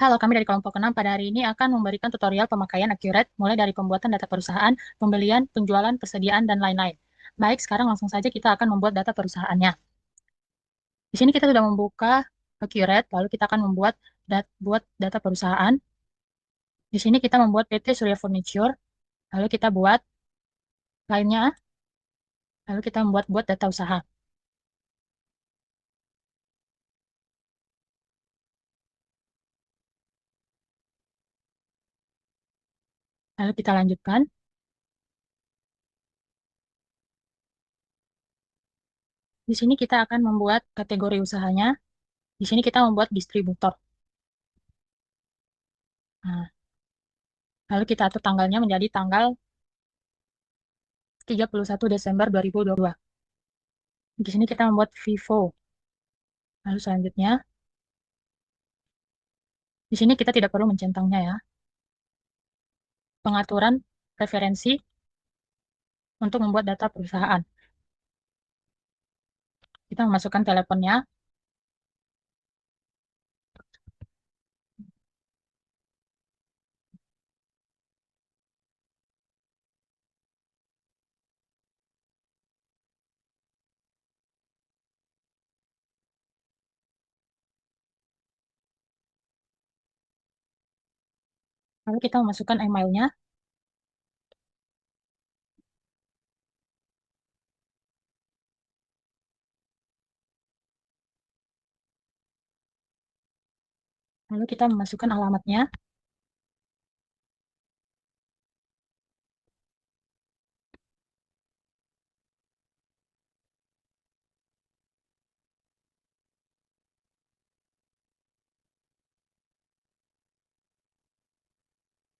Halo, kami dari kelompok 6 pada hari ini akan memberikan tutorial pemakaian Accurate, mulai dari pembuatan data perusahaan, pembelian, penjualan, persediaan, dan lain-lain. Baik, sekarang langsung saja kita akan membuat data perusahaannya. Di sini kita sudah membuka Accurate, lalu kita akan buat data perusahaan. Di sini kita membuat PT Surya Furniture, lalu kita buat lainnya, lalu kita buat data usaha. Lalu kita lanjutkan. Di sini kita akan membuat kategori usahanya. Di sini kita membuat distributor. Nah, lalu kita atur tanggalnya menjadi tanggal 31 Desember 2022. Di sini kita membuat Vivo. Lalu selanjutnya, di sini kita tidak perlu mencentangnya ya. Pengaturan preferensi untuk membuat data perusahaan. Kita memasukkan teleponnya. Lalu kita memasukkan emailnya. Lalu kita memasukkan alamatnya.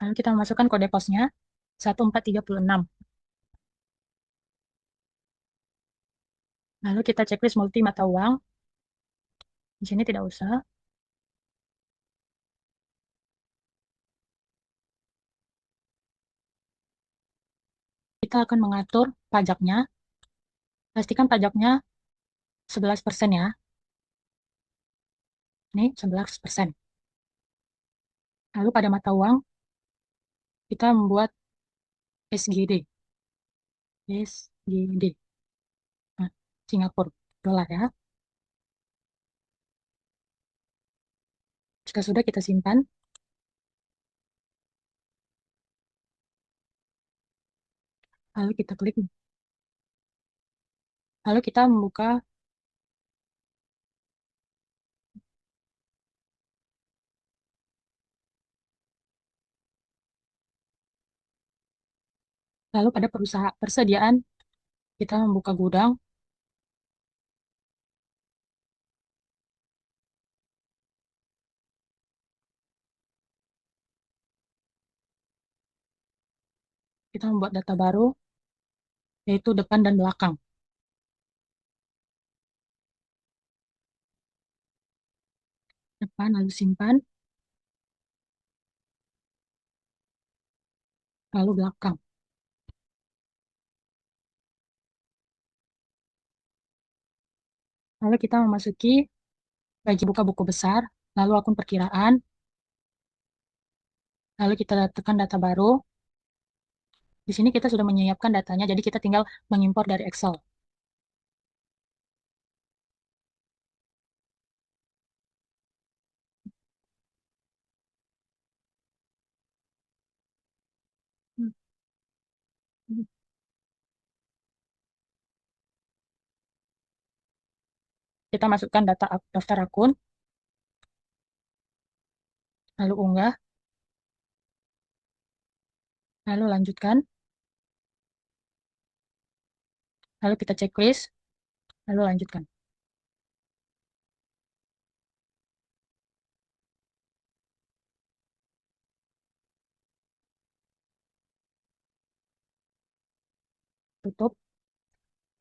Lalu kita memasukkan kode posnya 1436. Lalu kita checklist multi mata uang. Di sini tidak usah. Kita akan mengatur pajaknya. Pastikan pajaknya 11% ya. Ini 11%. Lalu pada mata uang, kita membuat SGD. SGD. Nah, Singapura dolar ya. Jika sudah kita simpan, lalu kita klik. Lalu kita membuka, lalu pada perusahaan persediaan, kita membuka gudang. Kita membuat data baru, yaitu depan dan belakang. Depan, lalu simpan, lalu belakang. Lalu kita memasuki bagi buka buku besar, lalu akun perkiraan, lalu kita tekan data baru. Di sini kita sudah menyiapkan datanya, jadi kita tinggal mengimpor dari Excel. Kita masukkan daftar akun, lalu unggah, lalu lanjutkan, lalu kita checklist, lalu lanjutkan. Tutup.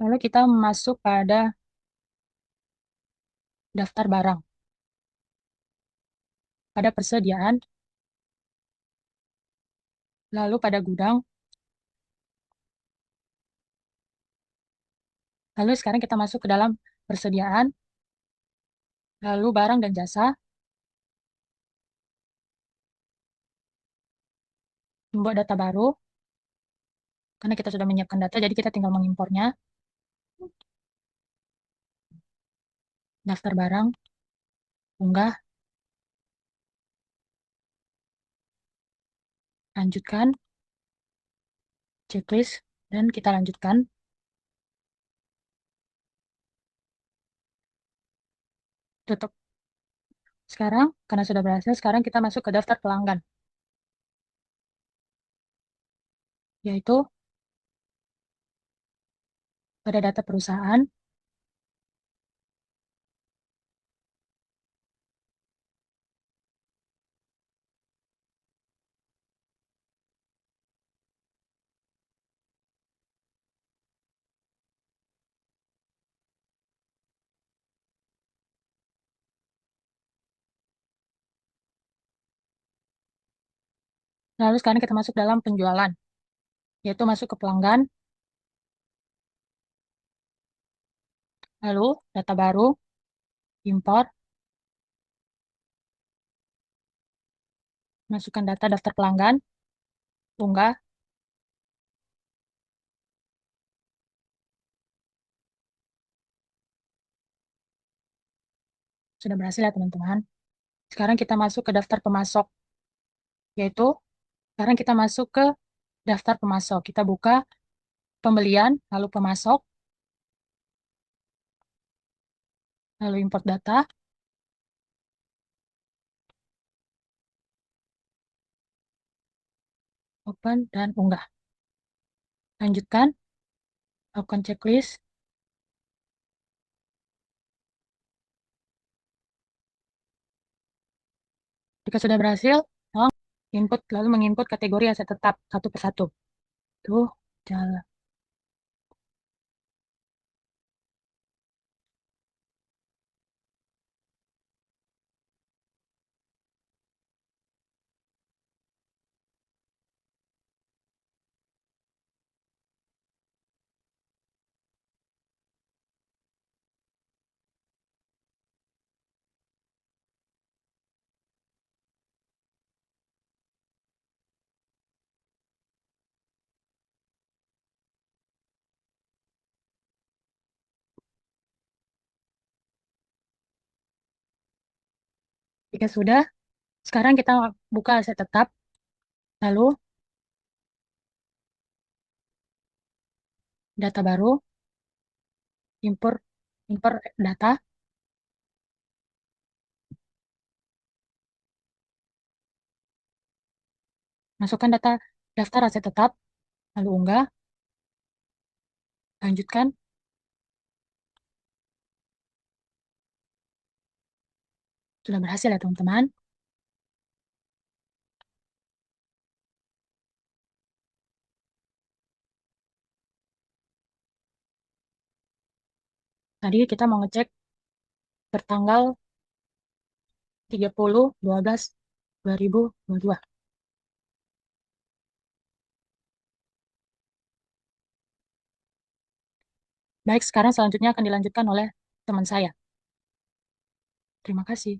Lalu kita masuk pada daftar barang. pada persediaan, lalu pada gudang, lalu sekarang kita masuk ke dalam persediaan, lalu barang dan jasa, membuat data baru, karena kita sudah menyiapkan data, jadi kita tinggal mengimpornya, daftar barang, unggah, lanjutkan, checklist, dan kita lanjutkan, tutup. Sekarang, karena sudah berhasil, sekarang kita masuk ke daftar pelanggan, yaitu pada data perusahaan, lalu sekarang kita masuk dalam penjualan, yaitu masuk ke pelanggan, lalu data baru, import, masukkan data daftar pelanggan, unggah, sudah berhasil ya teman-teman. Sekarang kita masuk ke daftar pemasok, yaitu sekarang kita masuk ke daftar pemasok. Kita buka pembelian, lalu pemasok, lalu import data, open, dan unggah. Lanjutkan, lakukan checklist. Jika sudah berhasil, tolong input, lalu menginput kategori aset tetap satu persatu. Tuh, jalan. Jika sudah, sekarang kita buka aset tetap, lalu data baru, import, import data, masukkan data daftar aset tetap, lalu unggah, lanjutkan, sudah berhasil ya teman-teman. Tadi kita mau ngecek bertanggal 30/12/2022. Baik, sekarang selanjutnya akan dilanjutkan oleh teman saya. Terima kasih.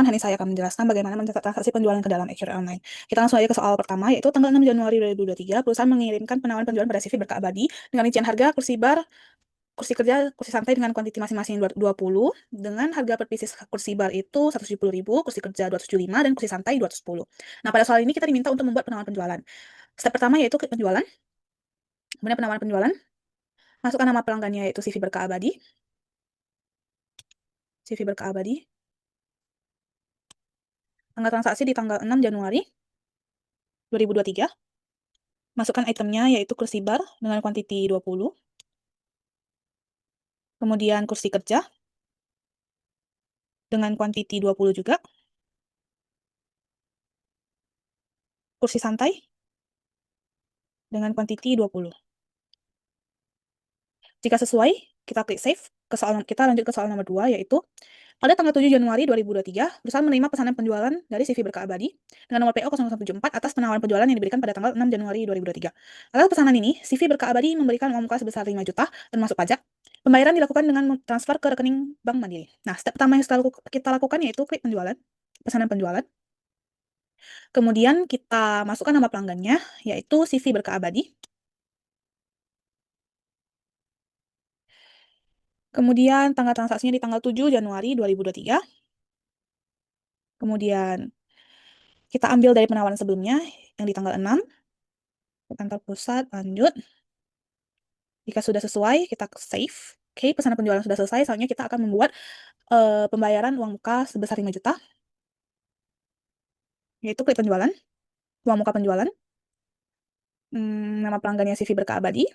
Hani saya akan menjelaskan bagaimana mencatat transaksi penjualan ke dalam Excel online. Kita langsung aja ke soal pertama, yaitu tanggal 6 Januari 2023, perusahaan mengirimkan penawaran penjualan pada CV berkah abadi dengan rincian harga kursi bar, kursi kerja, kursi santai dengan kuantiti masing-masing 20, dengan harga per pieces kursi bar itu 170.000, kursi kerja 275, dan kursi santai 210. Nah, pada soal ini kita diminta untuk membuat penawaran penjualan. Step pertama yaitu klik penjualan, kemudian penawaran penjualan, masukkan nama pelanggannya yaitu CV berkah abadi, CV berkah abadi, tanggal transaksi di tanggal 6 Januari 2023, masukkan itemnya yaitu kursi bar dengan kuantiti 20, kemudian kursi kerja dengan kuantiti 20 juga, kursi santai dengan kuantiti 20. Jika sesuai, kita klik save. Kita lanjut ke soal nomor 2, yaitu pada tanggal 7 Januari 2023, perusahaan menerima pesanan penjualan dari CV Berkah Abadi dengan nomor PO 0074 atas penawaran penjualan yang diberikan pada tanggal 6 Januari 2023. Atas pesanan ini, CV Berkah Abadi memberikan uang muka sebesar 5 juta termasuk pajak. Pembayaran dilakukan dengan transfer ke rekening Bank Mandiri. Nah, step pertama yang kita lakukan yaitu klik penjualan, pesanan penjualan. Kemudian kita masukkan nama pelanggannya, yaitu CV Berkah Abadi. Kemudian tanggal transaksinya di tanggal 7 Januari 2023. Kemudian kita ambil dari penawaran sebelumnya yang di tanggal 6. Ke kantor pusat, lanjut. Jika sudah sesuai, kita save. Oke, pesanan penjualan sudah selesai, soalnya kita akan membuat pembayaran uang muka sebesar 5 juta. Yaitu klik penjualan, uang muka penjualan, nama pelanggannya CV Berkah Abadi,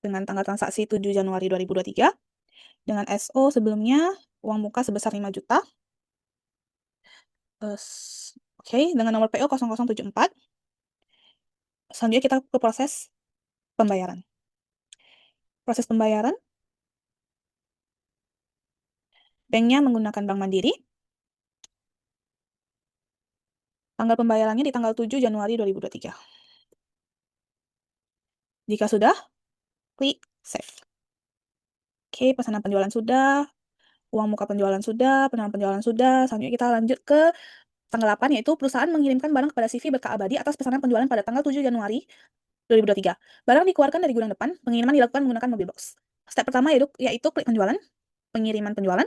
dengan tanggal transaksi 7 Januari 2023, dengan SO sebelumnya, uang muka sebesar 5 juta. Oke, dengan nomor PO 0074. Selanjutnya kita ke proses pembayaran. Proses pembayaran, banknya menggunakan Bank Mandiri. Tanggal pembayarannya di tanggal 7 Januari 2023. Jika sudah, klik Save. Oke, pesanan penjualan sudah, uang muka penjualan sudah, penamaan penjualan sudah. Selanjutnya kita lanjut ke tanggal 8, yaitu perusahaan mengirimkan barang kepada CV berkah abadi atas pesanan penjualan pada tanggal 7 Januari 2023. Barang dikeluarkan dari gudang depan, pengiriman dilakukan menggunakan mobil box. Step pertama yaitu klik penjualan, pengiriman penjualan,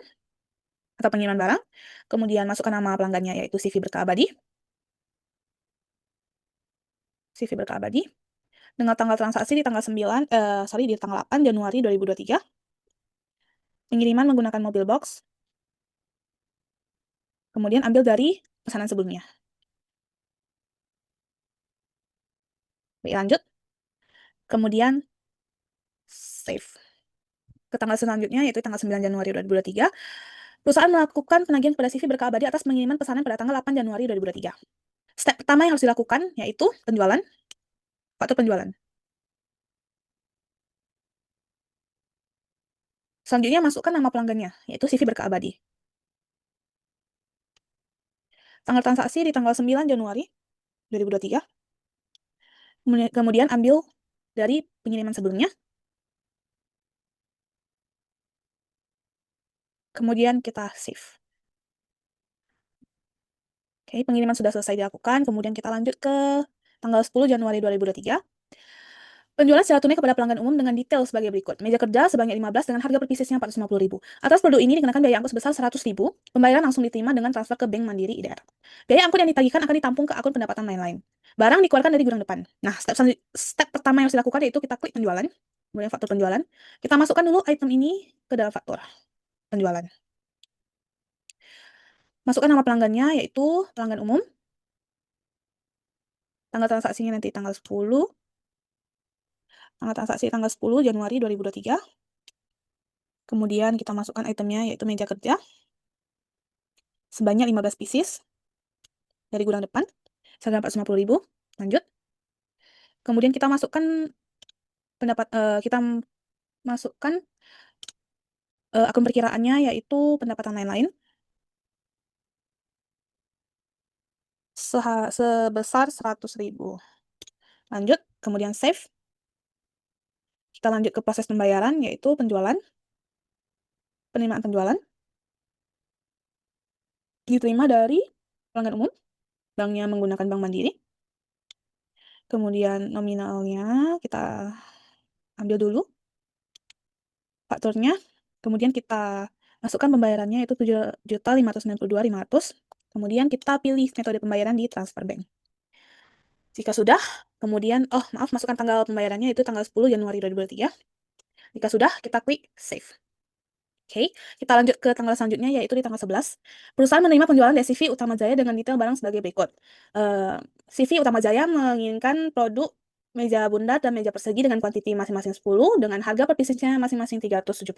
atau pengiriman barang. Kemudian masukkan nama pelanggannya, yaitu CV berkah abadi. CV berkah abadi. Dengan tanggal transaksi di tanggal 9, di tanggal 8 Januari 2023. Pengiriman menggunakan mobil box. Kemudian ambil dari pesanan sebelumnya. Klik lanjut. Kemudian save. Ke tanggal selanjutnya, yaitu tanggal 9 Januari 2023. Perusahaan melakukan penagihan kepada CV berkah abadi atas pengiriman pesanan pada tanggal 8 Januari 2023. Step pertama yang harus dilakukan yaitu penjualan, faktur penjualan. Selanjutnya masukkan nama pelanggannya, yaitu CV berkah abadi. Tanggal transaksi di tanggal 9 Januari 2023. Kemudian ambil dari pengiriman sebelumnya. Kemudian kita save. Oke, pengiriman sudah selesai dilakukan. Kemudian kita lanjut ke tanggal 10 Januari 2023. Penjualan secara tunai kepada pelanggan umum dengan detail sebagai berikut. Meja kerja sebanyak 15 dengan harga per piecesnya 450.000. Atas produk ini dikenakan biaya angkut sebesar 100.000. Pembayaran langsung diterima dengan transfer ke Bank Mandiri IDR. Biaya angkut yang ditagihkan akan ditampung ke akun pendapatan lain-lain. Barang dikeluarkan dari gudang depan. Nah, step pertama yang harus dilakukan yaitu kita klik penjualan, kemudian faktur penjualan. Kita masukkan dulu item ini ke dalam faktur penjualan. Masukkan nama pelanggannya, yaitu pelanggan umum. Tanggal transaksinya nanti tanggal 10. Tanggal transaksi tanggal 10 Januari 2023. Kemudian kita masukkan itemnya, yaitu meja kerja. Sebanyak 15 pieces dari gudang depan. Harga 450.000. Lanjut. Kemudian kita masukkan akun perkiraannya, yaitu pendapatan lain-lain. Sebesar 100.000. Lanjut. Kemudian save. Kita lanjut ke proses pembayaran, yaitu penjualan. Penerimaan penjualan. Diterima dari pelanggan umum. Banknya menggunakan Bank Mandiri. Kemudian nominalnya kita ambil dulu fakturnya. Kemudian kita masukkan pembayarannya, yaitu 7.592.500. Kemudian kita pilih metode pembayaran di transfer bank. Jika sudah, kemudian masukkan tanggal pembayarannya, yaitu tanggal 10 Januari 2023. Jika sudah, kita klik save. Oke, kita lanjut ke tanggal selanjutnya, yaitu di tanggal 11. Perusahaan menerima penjualan dari CV Utama Jaya dengan detail barang sebagai berikut. CV Utama Jaya menginginkan produk meja bundar dan meja persegi dengan kuantiti masing-masing 10 dengan harga per piecesnya masing-masing 370.000.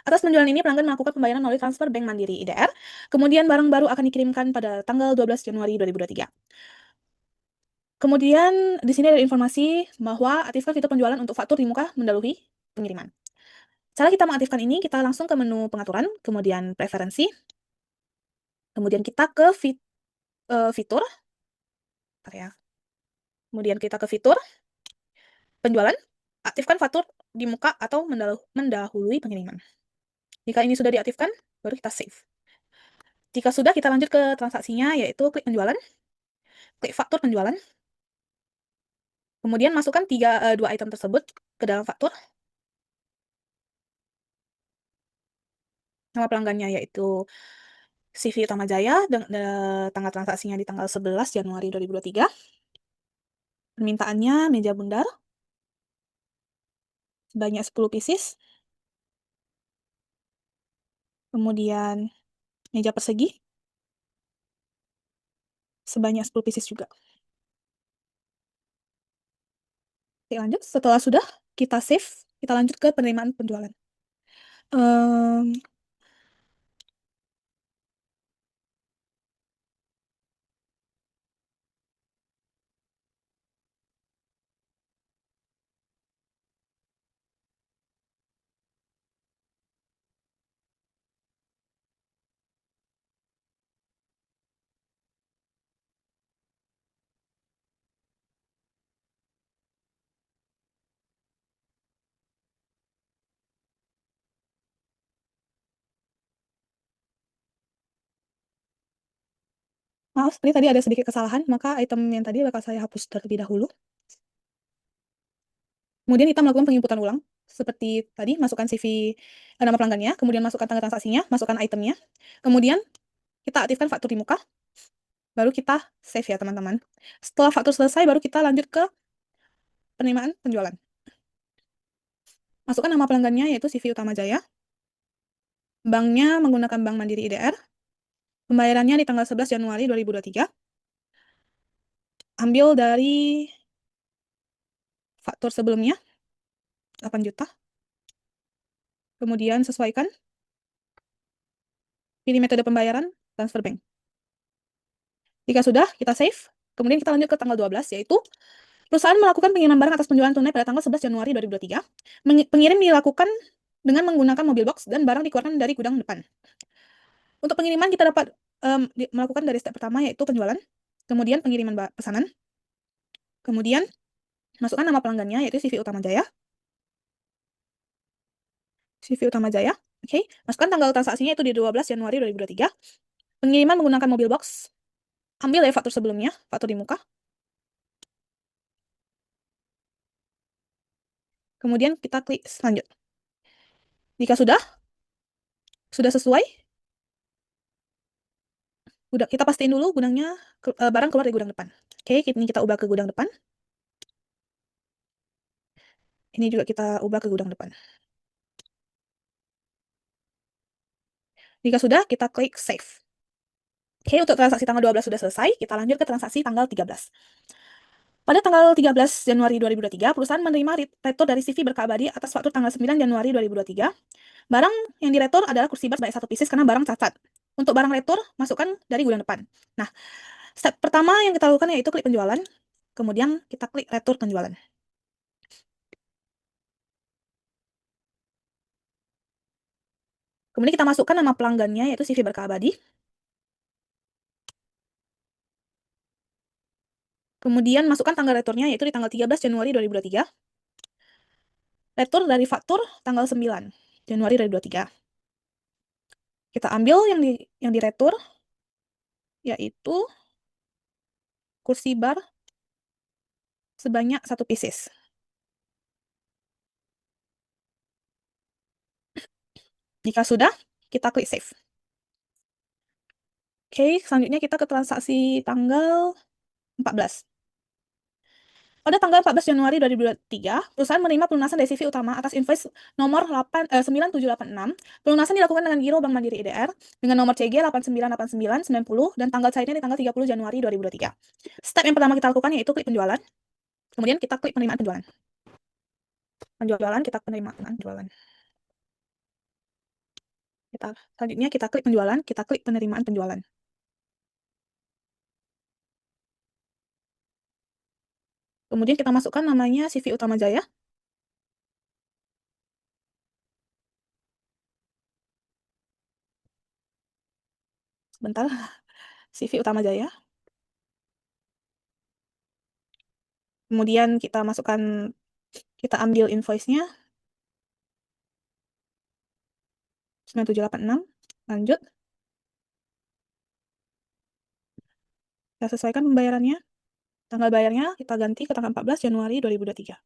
Atas penjualan ini, pelanggan melakukan pembayaran melalui transfer Bank Mandiri IDR. Kemudian barang baru akan dikirimkan pada tanggal 12 Januari 2023. Kemudian di sini ada informasi bahwa aktifkan fitur penjualan untuk faktur di muka mendahului pengiriman. Cara kita mengaktifkan ini, kita langsung ke menu pengaturan, kemudian preferensi, kemudian kita ke fitur, kemudian kita ke fitur, penjualan, aktifkan faktur di muka atau mendahului pengiriman. Jika ini sudah diaktifkan, baru kita save. Jika sudah, kita lanjut ke transaksinya, yaitu klik penjualan, klik faktur penjualan, kemudian masukkan dua item tersebut ke dalam faktur. Nama pelanggannya yaitu CV Utama Jaya, tanggal transaksinya di tanggal 11 Januari 2023. Permintaannya meja bundar sebanyak 10 pieces. Kemudian meja persegi sebanyak 10 pieces juga. Oke, lanjut. Setelah sudah, kita save. Kita lanjut ke penerimaan penjualan. Maaf, ini tadi ada sedikit kesalahan, maka item yang tadi bakal saya hapus terlebih dahulu. Kemudian kita melakukan penginputan ulang, seperti tadi, masukkan CV, nama pelanggannya, kemudian masukkan tanggal transaksinya, masukkan itemnya, kemudian kita aktifkan faktur di muka, baru kita save ya teman-teman. Setelah faktur selesai, baru kita lanjut ke penerimaan penjualan. Masukkan nama pelanggannya, yaitu CV Utama Jaya, banknya menggunakan Bank Mandiri IDR, pembayarannya di tanggal 11 Januari 2023, ambil dari faktur sebelumnya, 8 juta, kemudian sesuaikan, pilih metode pembayaran, transfer bank. Jika sudah, kita save, kemudian kita lanjut ke tanggal 12, yaitu perusahaan melakukan pengiriman barang atas penjualan tunai pada tanggal 11 Januari 2023. Pengirim dilakukan dengan menggunakan mobil box dan barang dikeluarkan dari gudang depan. Untuk pengiriman kita dapat melakukan dari step pertama, yaitu penjualan, kemudian pengiriman pesanan, kemudian masukkan nama pelanggannya, yaitu CV Utama Jaya. CV Utama Jaya. Oke, masukkan tanggal transaksinya itu di 12 Januari 2023. Pengiriman menggunakan mobil box. Ambil ya faktur sebelumnya, faktur di muka. Kemudian kita klik lanjut. Jika sudah sesuai, kita pastiin dulu gudangnya, barang keluar dari gudang depan. Oke, ini kita ubah ke gudang depan. Ini juga kita ubah ke gudang depan. Jika sudah, kita klik save. Oke, untuk transaksi tanggal 12 sudah selesai, kita lanjut ke transaksi tanggal 13. Pada tanggal 13 Januari 2023, perusahaan menerima retur dari CV berkah abadi atas faktur tanggal 9 Januari 2023. Barang yang diretur adalah kursi bar baik 1 pieces karena barang cacat. Untuk barang retur, masukkan dari gudang depan. Nah, step pertama yang kita lakukan yaitu klik penjualan, kemudian kita klik retur penjualan. Kemudian kita masukkan nama pelanggannya, yaitu CV berkah abadi. Kemudian masukkan tanggal returnya, yaitu di tanggal 13 Januari 2023. Retur dari faktur tanggal 9 Januari 2023. Kita ambil yang diretur, yaitu kursi bar sebanyak 1 pieces. Jika sudah, kita klik save. Oke, selanjutnya kita ke transaksi tanggal 14. Pada tanggal 14 Januari 2023, perusahaan menerima pelunasan dari CV Utama atas invoice nomor 9786. Pelunasan dilakukan dengan giro Bank Mandiri IDR dengan nomor CG 898990 dan tanggal cairnya di tanggal 30 Januari 2023. Step yang pertama kita lakukan yaitu klik penjualan. Kemudian kita klik penerimaan penjualan. Penjualan, kita penerimaan penjualan. Selanjutnya kita klik penjualan, kita klik penerimaan penjualan. Kemudian kita masukkan namanya CV Utama Jaya. Sebentar, CV Utama Jaya. Kemudian kita masukkan, kita ambil invoice-nya 9786. Lanjut. Kita sesuaikan pembayarannya. Tanggal bayarnya kita ganti ke tanggal 14 Januari 2023.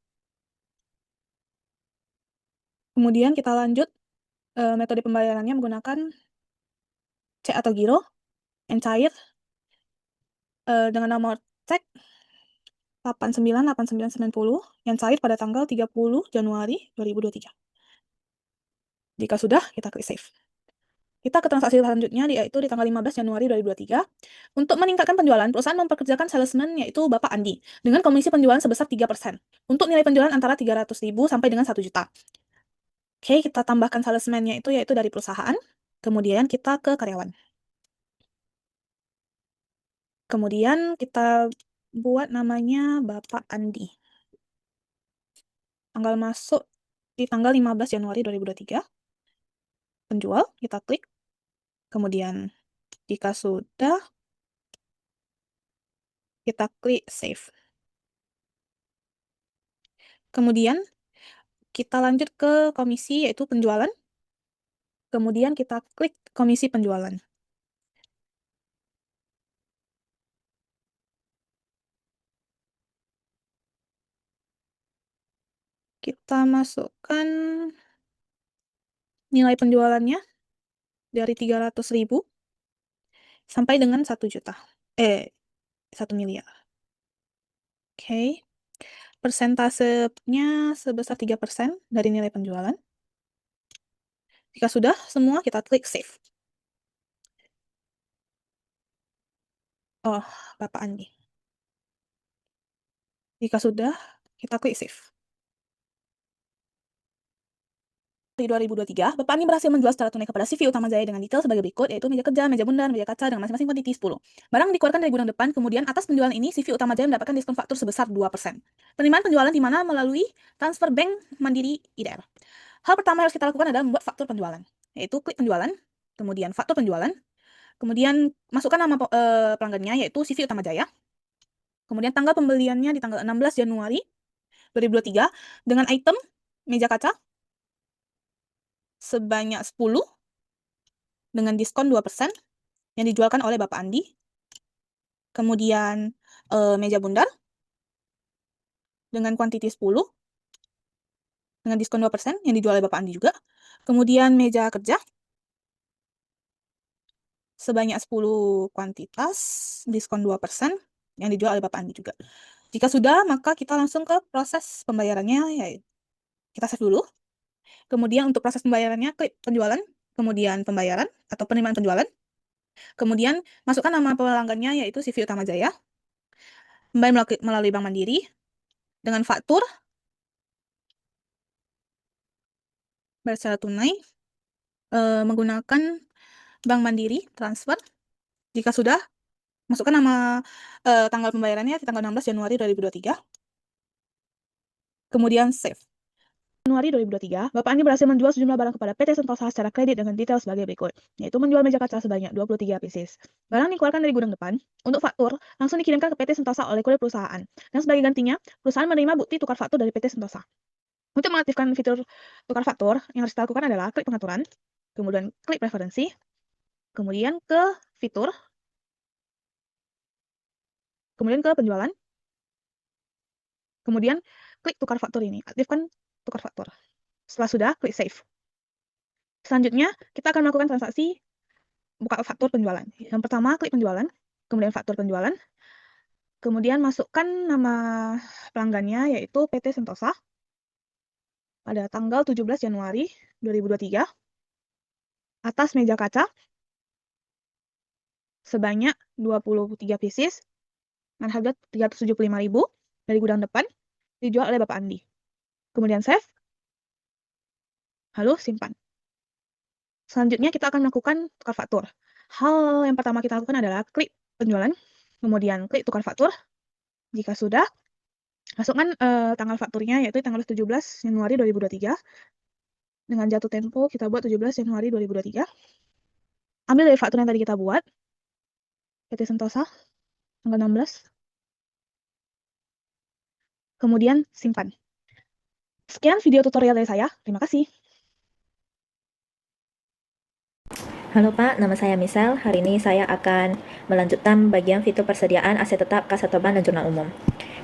Kemudian kita lanjut metode pembayarannya menggunakan cek atau giro yang cair dengan nomor cek 898990 yang cair pada tanggal 30 Januari 2023. Jika sudah, kita klik save. Kita ke transaksi selanjutnya, yaitu di tanggal 15 Januari 2023. Untuk meningkatkan penjualan, perusahaan memperkerjakan salesman, yaitu Bapak Andi, dengan komisi penjualan sebesar 3%. Untuk nilai penjualan antara 300.000 sampai dengan 1 juta. Oke, kita tambahkan salesman-nya itu, yaitu dari perusahaan. Kemudian kita ke karyawan. Kemudian kita buat namanya Bapak Andi. Tanggal masuk di tanggal 15 Januari 2023. Penjual, kita klik. Kemudian jika sudah, kita klik save. Kemudian kita lanjut ke komisi, yaitu penjualan. Kemudian kita klik komisi penjualan. Kita masukkan nilai penjualannya dari 300.000 sampai dengan 1 juta. 1 miliar. Oke. Persentasenya sebesar 3% dari nilai penjualan. Jika sudah semua, kita klik save. Oh, Bapak Andi. Jika sudah, kita klik save. Di 2023, Bapak Andi berhasil menjual secara tunai kepada CV Utama Jaya dengan detail sebagai berikut, yaitu meja kerja, meja bundar, meja kaca dengan masing-masing kuantiti 10. Barang dikeluarkan dari gudang depan, kemudian atas penjualan ini CV Utama Jaya mendapatkan diskon faktur sebesar 2%. Penerimaan penjualan di mana melalui transfer bank Mandiri IDR. Hal pertama yang harus kita lakukan adalah membuat faktur penjualan, yaitu klik penjualan, kemudian faktur penjualan, kemudian masukkan nama pelanggannya, yaitu CV Utama Jaya, kemudian tanggal pembeliannya di tanggal 16 Januari 2023 dengan item meja kaca sebanyak 10 dengan diskon 2% yang dijualkan oleh Bapak Andi. Kemudian meja bundar dengan kuantiti 10 dengan diskon 2% yang dijual oleh Bapak Andi juga. Kemudian meja kerja sebanyak 10 kuantitas, diskon 2% yang dijual oleh Bapak Andi juga. Jika sudah, maka kita langsung ke proses pembayarannya, yaitu kita save dulu. Kemudian untuk proses pembayarannya, klik penjualan, kemudian pembayaran atau penerimaan penjualan. Kemudian masukkan nama pelanggannya, yaitu CV Utama Jaya. Membayar melalui Bank Mandiri dengan faktur, bayar secara tunai, menggunakan Bank Mandiri transfer. Jika sudah, masukkan nama tanggal pembayarannya di tanggal 16 Januari 2023. Kemudian save. Januari 2023, Bapak Andi berhasil menjual sejumlah barang kepada PT Sentosa secara kredit dengan detail sebagai berikut, yaitu menjual meja kaca sebanyak 23 pieces. Barang dikeluarkan dari gudang depan, untuk faktur, langsung dikirimkan ke PT Sentosa oleh kurir perusahaan. Dan sebagai gantinya, perusahaan menerima bukti tukar faktur dari PT Sentosa. Untuk mengaktifkan fitur tukar faktur, yang harus kita lakukan adalah klik pengaturan, kemudian klik preferensi, kemudian ke fitur, kemudian ke penjualan, kemudian klik tukar faktur ini, aktifkan tukar faktur. Setelah sudah, klik save. Selanjutnya, kita akan melakukan transaksi buka faktur penjualan. Yang pertama, klik penjualan, kemudian faktur penjualan, kemudian masukkan nama pelanggannya, yaitu PT Sentosa, pada tanggal 17 Januari 2023, atas meja kaca, sebanyak 23 pieces, dengan harga 375.000 dari gudang depan, dijual oleh Bapak Andi. Kemudian save, lalu simpan. Selanjutnya kita akan melakukan tukar faktur. Hal yang pertama kita lakukan adalah klik penjualan, kemudian klik tukar faktur. Jika sudah, masukkan tanggal fakturnya, yaitu tanggal 17 Januari 2023. Dengan jatuh tempo, kita buat 17 Januari 2023. Ambil dari faktur yang tadi kita buat, PT Sentosa, tanggal 16. Kemudian simpan. Sekian video tutorial dari saya. Terima kasih. Halo Pak, nama saya Michelle. Hari ini saya akan melanjutkan bagian fitur persediaan aset tetap, kas setoran, dan jurnal umum.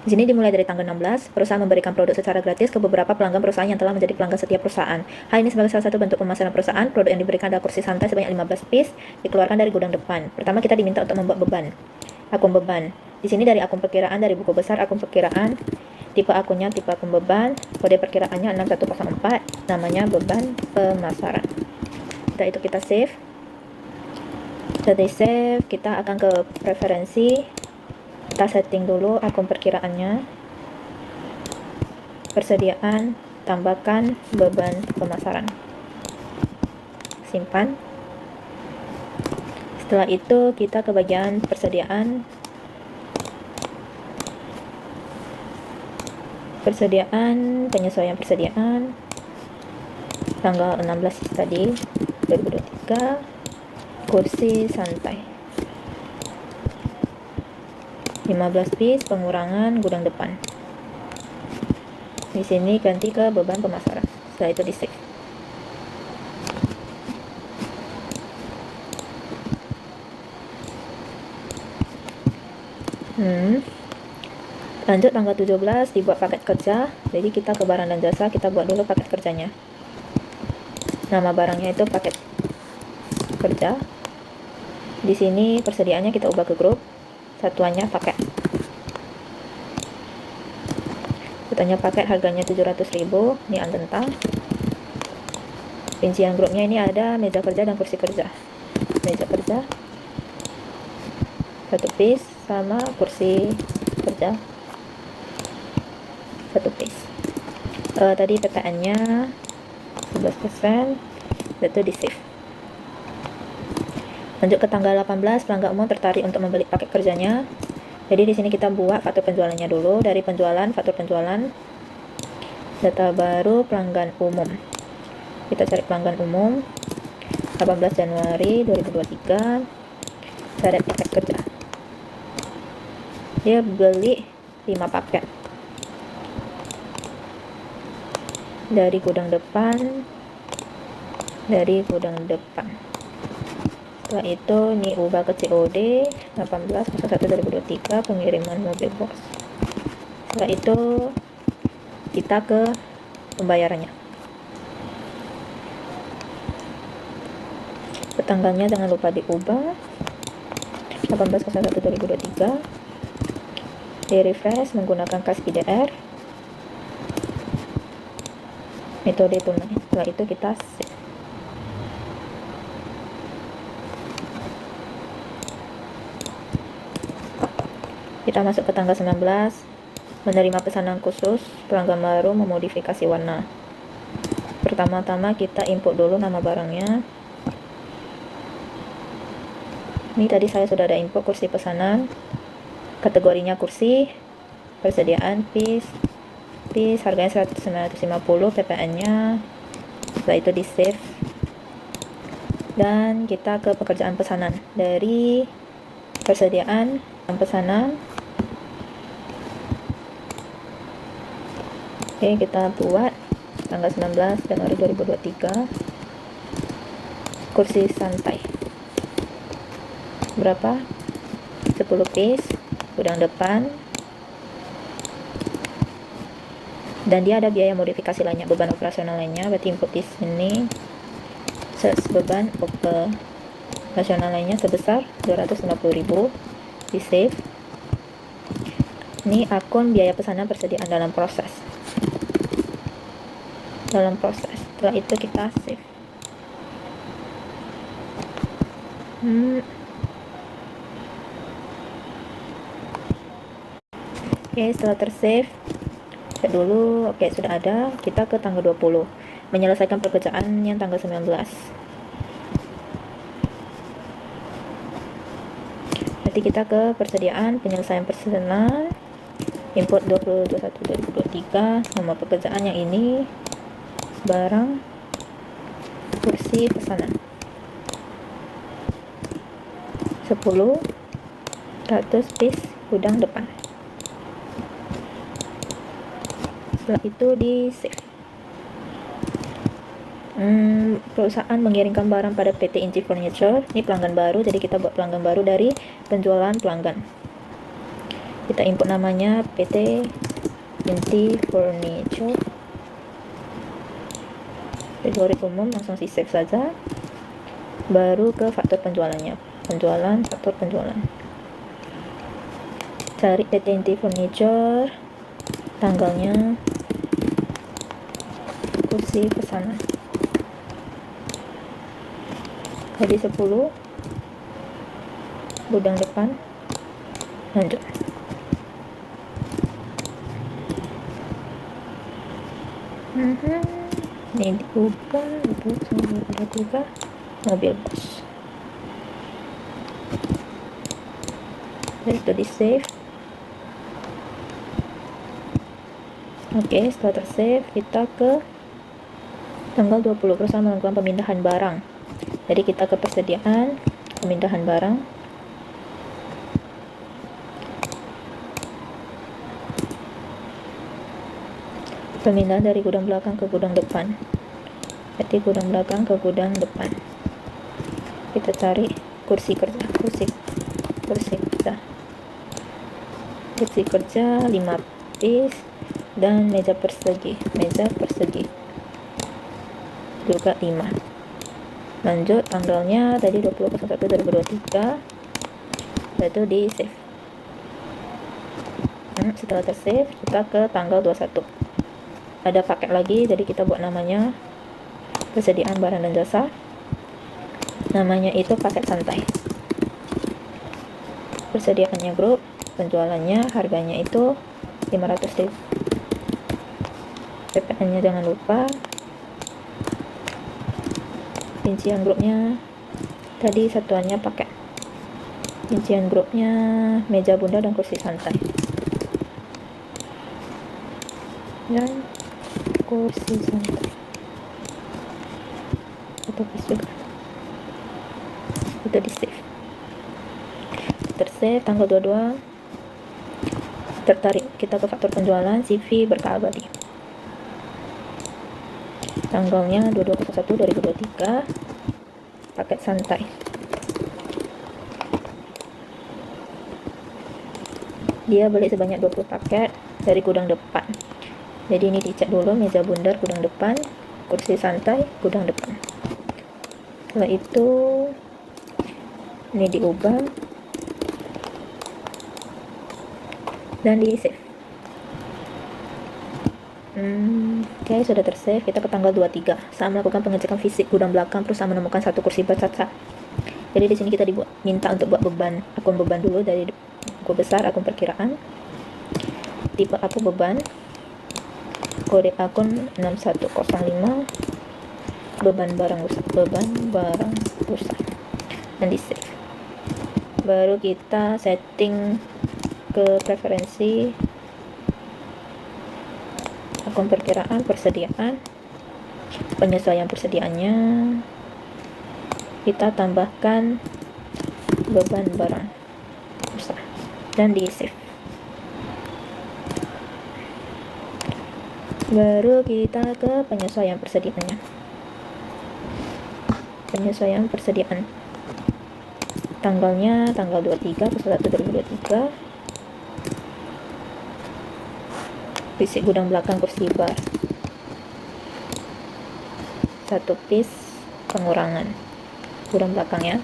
Di sini dimulai dari tanggal 16, perusahaan memberikan produk secara gratis ke beberapa pelanggan perusahaan yang telah menjadi pelanggan setia perusahaan. Hal ini sebagai salah satu bentuk pemasaran perusahaan. Produk yang diberikan adalah kursi santai sebanyak 15 piece, dikeluarkan dari gudang depan. Pertama kita diminta untuk membuat beban. Akun beban. Di sini dari akun perkiraan, dari buku besar akun perkiraan, tipe akunnya tipe akun beban, kode perkiraannya 6104, namanya beban pemasaran. Setelah itu kita save. Setelah save, kita akan ke preferensi. Kita setting dulu akun perkiraannya. Persediaan, tambahkan beban pemasaran. Simpan. Setelah itu kita ke bagian persediaan. Persediaan, penyesuaian persediaan. Tanggal 16 tadi, 2023. Kursi santai 15 piece, pengurangan gudang depan. Di sini ganti ke beban pemasaran. Setelah itu di save. Lanjut tanggal 17 dibuat paket kerja. Jadi kita ke barang dan jasa, kita buat dulu paket kerjanya. Nama barangnya itu paket kerja. Di sini persediaannya kita ubah ke grup. Satuannya paket. Satuannya paket, harganya 700.000. Ini antentang. Rincian grupnya ini ada meja kerja dan kursi kerja. Meja kerja 1 piece sama kursi kerja 1 piece. Tadi PPN-nya 11%, itu di save. Lanjut ke tanggal 18, pelanggan umum tertarik untuk membeli paket kerjanya. Jadi di sini kita buat faktur penjualannya dulu. Dari penjualan, faktur penjualan, data baru pelanggan umum. Kita cari pelanggan umum 18 Januari 2023. Cari paket kerja. Dia beli 5 paket dari gudang depan. Setelah itu ini ubah ke COD 18/01/2023, pengiriman mobil box. Setelah itu kita ke pembayarannya. Tanggalnya jangan lupa diubah 18/01/2023. Di refresh menggunakan kas IDR, metode tunai. Setelah itu kita save. Kita masuk ke tanggal 19, menerima pesanan khusus, pelanggan baru memodifikasi warna. Pertama-tama kita input dulu nama barangnya. Ini tadi saya sudah ada input kursi pesanan, kategorinya kursi, persediaan piece, harganya 950, PPN-nya. Setelah itu di save. Dan kita ke pekerjaan pesanan. Dari persediaan pesanan, oke, kita buat tanggal 19 Januari 2023, kursi santai berapa? 10 piece, gudang depan. Dan dia ada biaya modifikasi lainnya, beban operasional lainnya. Berarti input di sini beban operasional lainnya sebesar 250.000. Di save. Ini akun biaya pesanan persediaan dalam proses. Setelah itu kita save. Oke, setelah tersave, cek dulu. Oke, sudah ada. Kita ke tanggal 20, menyelesaikan pekerjaan yang tanggal 19. Nanti kita ke persediaan, penyelesaian pesanan, input 2021-2023, nomor pekerjaan yang ini, barang, kursi pesanan 10, 100 piece, gudang depan. Setelah itu di save. Perusahaan mengirimkan barang pada PT Inci Furniture. Ini pelanggan baru, jadi kita buat pelanggan baru dari penjualan pelanggan. Kita input namanya PT Inci Furniture. Kategori umum, langsung di save saja. Baru ke faktur penjualannya. Faktur penjualan. Cari PT Inci Furniture, tanggalnya, kursi pesanan. Jadi 10, gudang depan. Lanjut. Ini diubah, mobil bus. Itu di save. Oke, setelah tersave kita ke tanggal 20, perusahaan melakukan pemindahan barang. Jadi kita ke persediaan, pemindahan barang. Pemindahan dari gudang belakang ke gudang depan. Jadi gudang belakang ke gudang depan. Kita cari kursi kerja. kursi kerja 5 piece, dan meja persegi juga 5. Lanjut, tanggalnya tadi 20.01.2023, yaitu di save. Setelah tersave, kita ke tanggal 21. Ada paket lagi, jadi kita buat namanya persediaan barang dan jasa. Namanya itu paket santai. Persediaannya grup, penjualannya, harganya itu 500.000. PPN-nya jangan lupa. Rincian grupnya tadi satuannya paket. Rincian grupnya meja bunda dan kursi santai. Dan kursi santai. Itu juga. Itu di save. Tersave tanggal 22. Tertarik kita ke faktur penjualan CV berkah abadi. Tanggalnya 22.01.2023. Paket santai. Dia beli sebanyak 20 paket dari gudang depan. Jadi ini dicek dulu, meja bundar gudang depan, kursi santai gudang depan. Setelah itu ini diubah dan di save. Oke, sudah tersave. Kita ke tanggal 23. Saat melakukan pengecekan fisik gudang belakang, perusahaan menemukan satu kursi bar cacat. Jadi di sini kita minta untuk buat beban, akun beban dulu dari buku besar, akun perkiraan, tipe akun beban, kode akun 6105, beban barang rusak, dan di save. Baru kita setting ke preferensi akun perkiraan, persediaan, penyesuaian persediaannya, kita tambahkan beban barang rusak dan di save. Baru kita ke penyesuaian persediaannya. Penyesuaian persediaan tanggalnya tanggal 23/01/2023. Fisik gudang belakang kursi bar 1 piece pengurangan gudang belakang ya.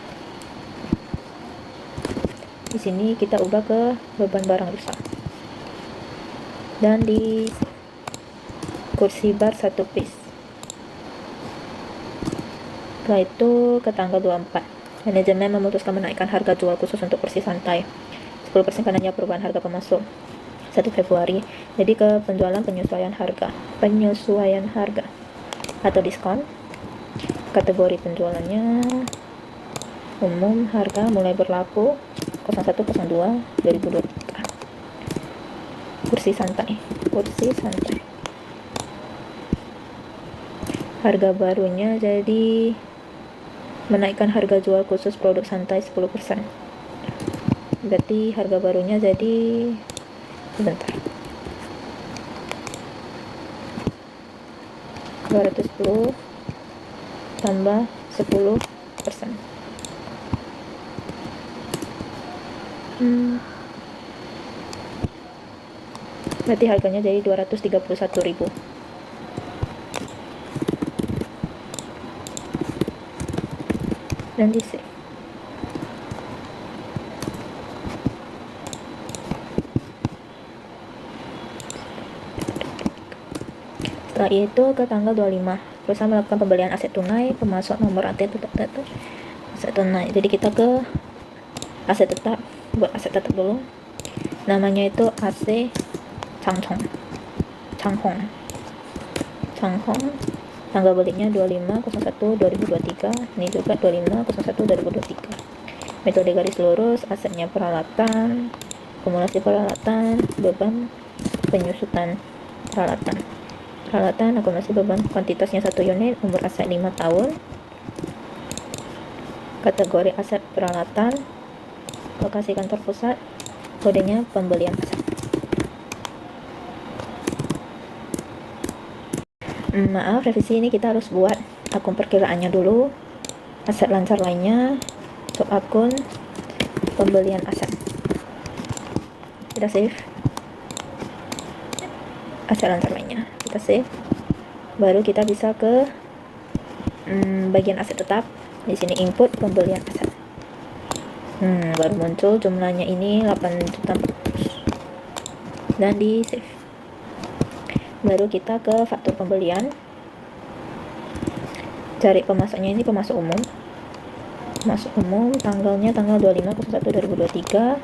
Di sini kita ubah ke beban barang rusak dan di kursi bar 1 piece. Setelah itu ke tanggal 24, manajemen memutuskan menaikkan harga jual khusus untuk kursi santai 10% karenanya perubahan harga pemasok 1 Februari. Jadi ke penyesuaian harga atau diskon. Kategori penjualannya umum, harga mulai berlaku 01/02/2023. Kursi santai. Harga barunya jadi menaikkan harga jual khusus produk santai 10%. Berarti harga barunya jadi sebentar 210 tambah 10%. Berarti harganya jadi 231.000. Dan di save. Setelah itu ke tanggal 25, perusahaan melakukan pembelian aset tunai, pemasok nomor aset tunai. Jadi kita ke aset tetap, buat aset tetap dulu. Namanya itu AC Changhong. Tanggal belinya 25/01/2023. Ini juga 25/01/2023. Metode garis lurus, asetnya peralatan, akumulasi peralatan, beban penyusutan peralatan, akumulasi beban, kuantitasnya 1 unit, umur aset 5 tahun, kategori aset peralatan, lokasi kantor pusat, kodenya pembelian aset. Maaf, revisi ini kita harus buat akun perkiraannya dulu, aset lancar lainnya, sub akun pembelian aset. kita save. Aset lancar lainnya kita save. Baru kita bisa ke bagian aset tetap. Di sini input pembelian aset. Baru muncul jumlahnya ini 8.400 dan di save. Baru kita ke faktur pembelian, cari pemasoknya, ini pemasok umum. Pemasok umum tanggalnya tanggal 25/01/2023.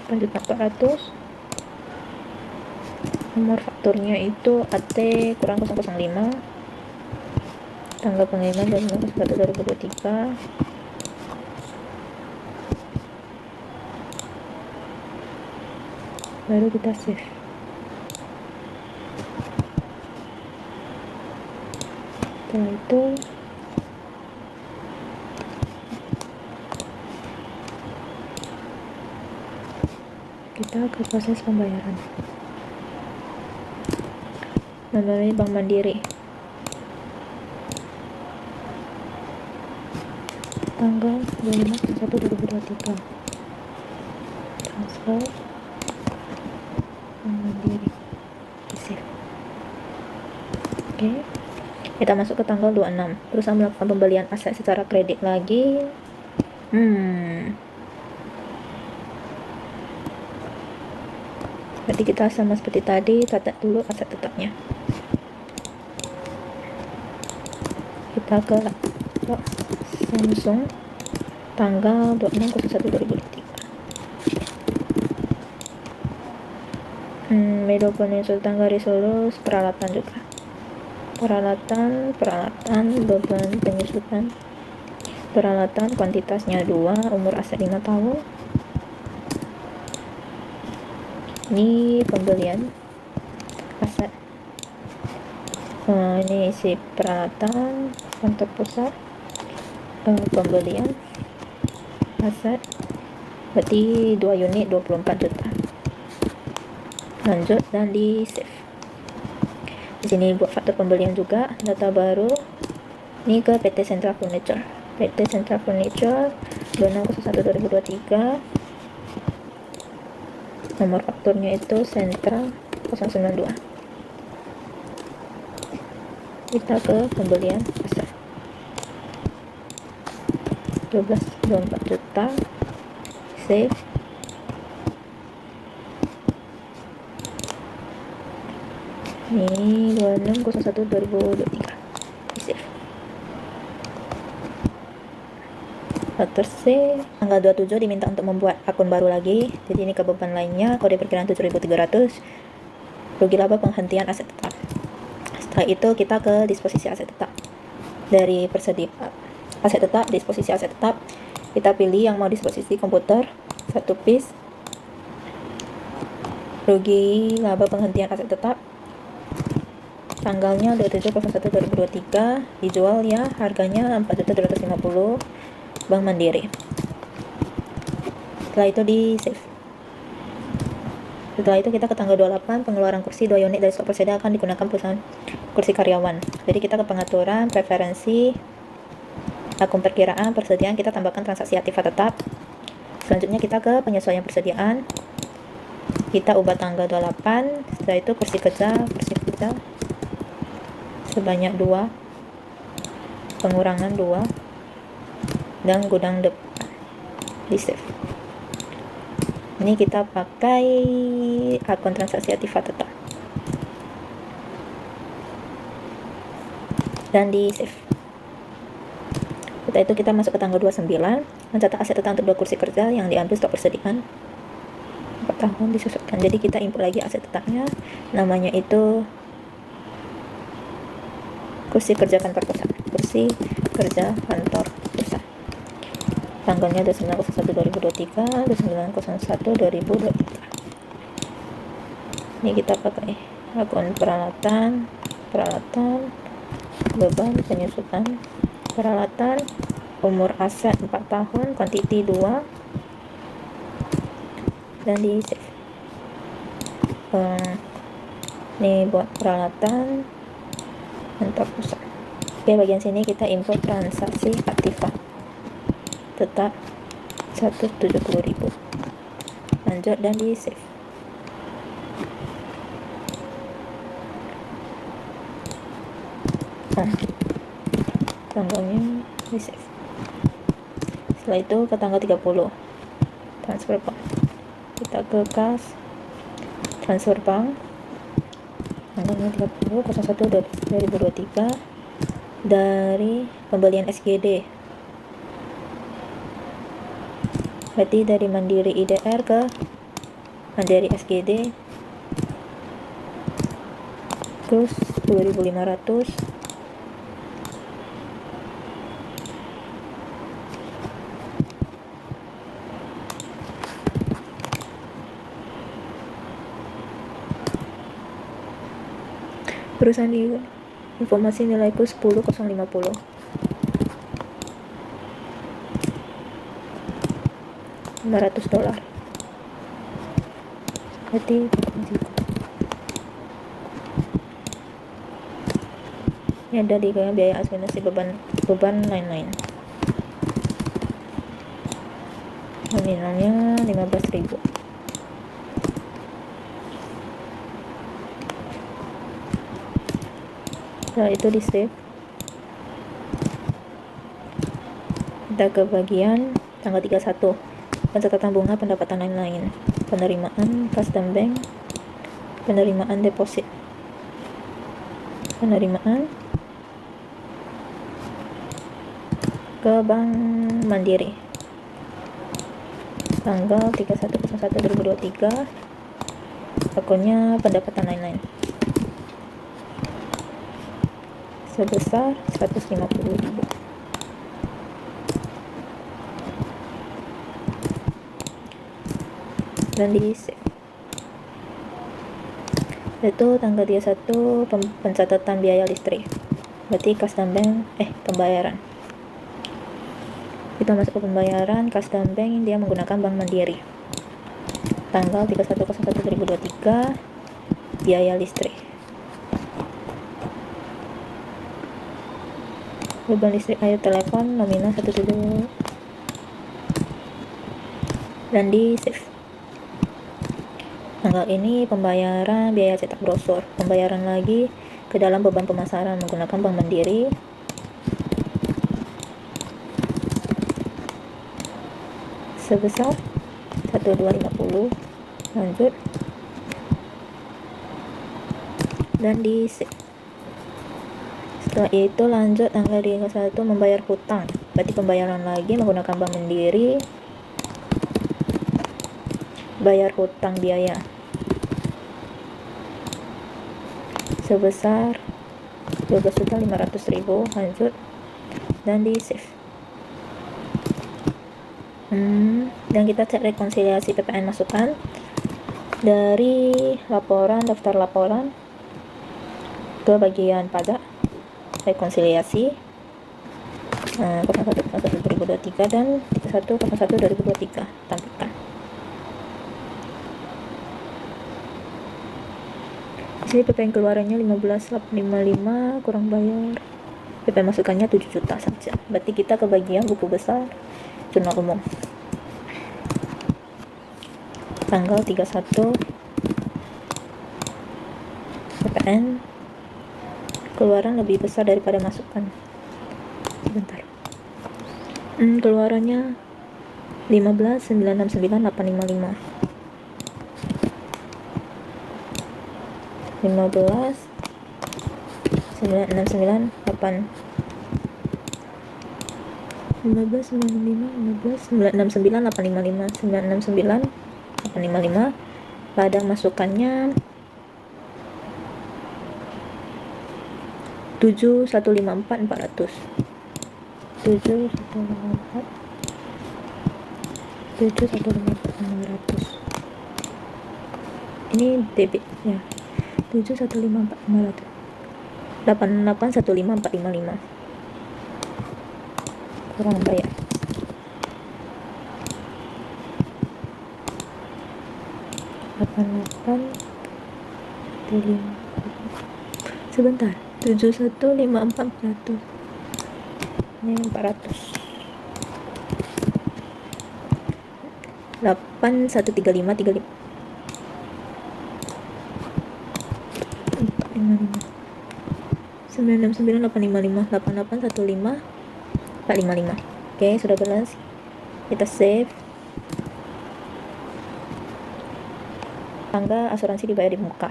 $4.400. Nomor fakturnya itu AT kurang 005. Tanggal pengiriman 25/01/2023. Baru kita save. Setelah itu kita ke proses pembayaran melalui Bank Mandiri. Tanggal 25/01/2023. Transfer Bank Mandiri. Save. Oke. Kita masuk ke tanggal 26. Perusahaan melakukan pembelian aset secara kredit lagi. Berarti kita sama seperti tadi, catat dulu aset tetapnya. Kita ke laptop Samsung tanggal 26/01/2023. Medophone tanggal Resolus, peralatan juga. Peralatan, beban penyusutan. Peralatan kuantitasnya 2, umur aset 5 tahun. Ini pembelian aset. Ini isi peralatan kantor pusat. Pembelian aset berarti 2 unit 24 juta. Lanjut dan di save. Di sini buat faktur pembelian juga, data baru. Ini ke PT Central Furniture. PT Central Furniture 26/01/2023. Nomor fakturnya itu Central 092. Kita ke pembelian aset 12,24 juta. Save. Ini 26/01/2023. Save. Faktur C tanggal 27 diminta untuk membuat akun baru lagi. Jadi ini ke beban lainnya, kode perkiraan 7.300. Rugi laba penghentian aset tetap. Setelah itu kita ke disposisi aset tetap. Dari aset tetap, disposisi aset tetap, kita pilih yang mau disposisi komputer, 1 piece. Rugi laba penghentian aset tetap. Tanggalnya 27/01/2023, dijual ya, harganya 4.250, Bank Mandiri. Setelah itu di save. Setelah itu kita ke tanggal 28, pengeluaran kursi 2 unit dari stok perseda akan digunakan perusahaan kursi karyawan. Jadi kita ke pengaturan, preferensi, akun perkiraan, persediaan, kita tambahkan transaksi aktiva tetap. Selanjutnya kita ke penyesuaian persediaan. Kita ubah tanggal 28, setelah itu kursi kerja sebanyak 2, pengurangan 2, dan gudang depan. Di save. Ini kita pakai akun transaksi aktiva tetap dan di save. Setelah itu kita masuk ke tanggal 29, mencatat aset tetap untuk 2 kursi kerja yang diambil stok persediaan 4 tahun disusutkan. Jadi kita import lagi aset tetapnya, namanya itu kursi kerja kantor pusat. Kursi kerja kantor pusat. Tanggalnya 29/01/2023, 29/01/2023. Ini kita pakai akun peralatan, beban penyusutan, peralatan, umur aset 4 tahun, kuantiti 2, dan di save. Ini buat peralatan mantap pusat. Oke, bagian sini kita import transaksi Aktiva tetap 170.000. Lanjut dan di save. Tanggalnya di save. Setelah itu ke tanggal 30 transfer bank, kita ke kas transfer bank tanggalnya 30/01/2023 dari pembelian SGD, berarti dari Mandiri IDR ke Mandiri SGD, terus 2.500. Perusahaan di informasi nilai plus 10.050 $500, berarti ini ada di biaya asuransi beban lain-lain, nominalnya 15.000. Setelah itu di save. Kita ke bagian tanggal 31, pencatatan bunga pendapatan lain-lain, penerimaan custom bank, penerimaan deposit, penerimaan ke Bank Mandiri tanggal 31/01/2023, akunnya pendapatan lain-lain sebesar 150.000. Dan di save. Itu tanggal 31 pencatatan biaya listrik, berarti custom bank pembayaran. Kita masuk ke pembayaran custom bank, dia menggunakan Bank Mandiri tanggal 31/01/2023, biaya listrik, beban listrik air telepon nominal 1,7 dan di save. Tanggal ini pembayaran biaya cetak brosur, pembayaran lagi ke dalam beban pemasaran menggunakan Bank Mandiri sebesar 1.250. Lanjut dan di save. Setelah itu lanjut tanggal 31 membayar hutang, berarti pembayaran lagi menggunakan Bank Mandiri, bayar hutang biaya sebesar 12.500.000. Lanjut dan di save. Dan kita cek rekonsiliasi PPN masukan dari daftar laporan ke bagian pajak, rekonsiliasi 01/01/2023 dan 31/01/2023 tampilkan. Di sini PPN keluarannya 15.55 kurang bayar, PPN masukannya 7 juta saja. Berarti kita ke bagian buku besar jurnal umum tanggal 31 PPN keluaran lebih besar daripada masukan. Sebentar. Keluarannya 15.969.855. 969.855. Pada masukannya 7.154.400. 7.154.500. Ini debit ya. 7.154.500. 88.15455 kurang bayar. Sebentar, 7154 ini 400, 8135 35 969 855 8815 455. Oke, sudah balas. Kita save. Tangga asuransi dibayar di muka.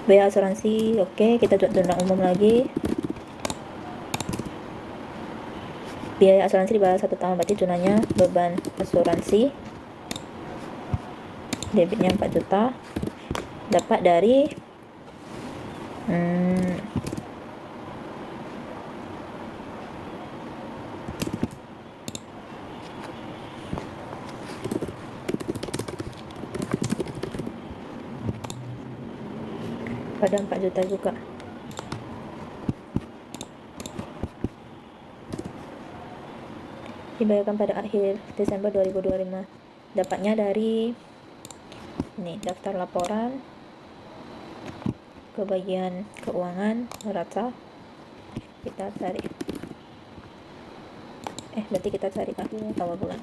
Biaya asuransi, oke, kita jurnal umum lagi. Biaya asuransi di bawah 1 tahun, berarti junanya beban asuransi debitnya 4 juta, dapat dari pada 4 juta juga. Dibayarkan pada akhir Desember 2025. Dapatnya dari ini daftar laporan ke bagian keuangan neraca. Kita cari berarti kita cari awal bulan.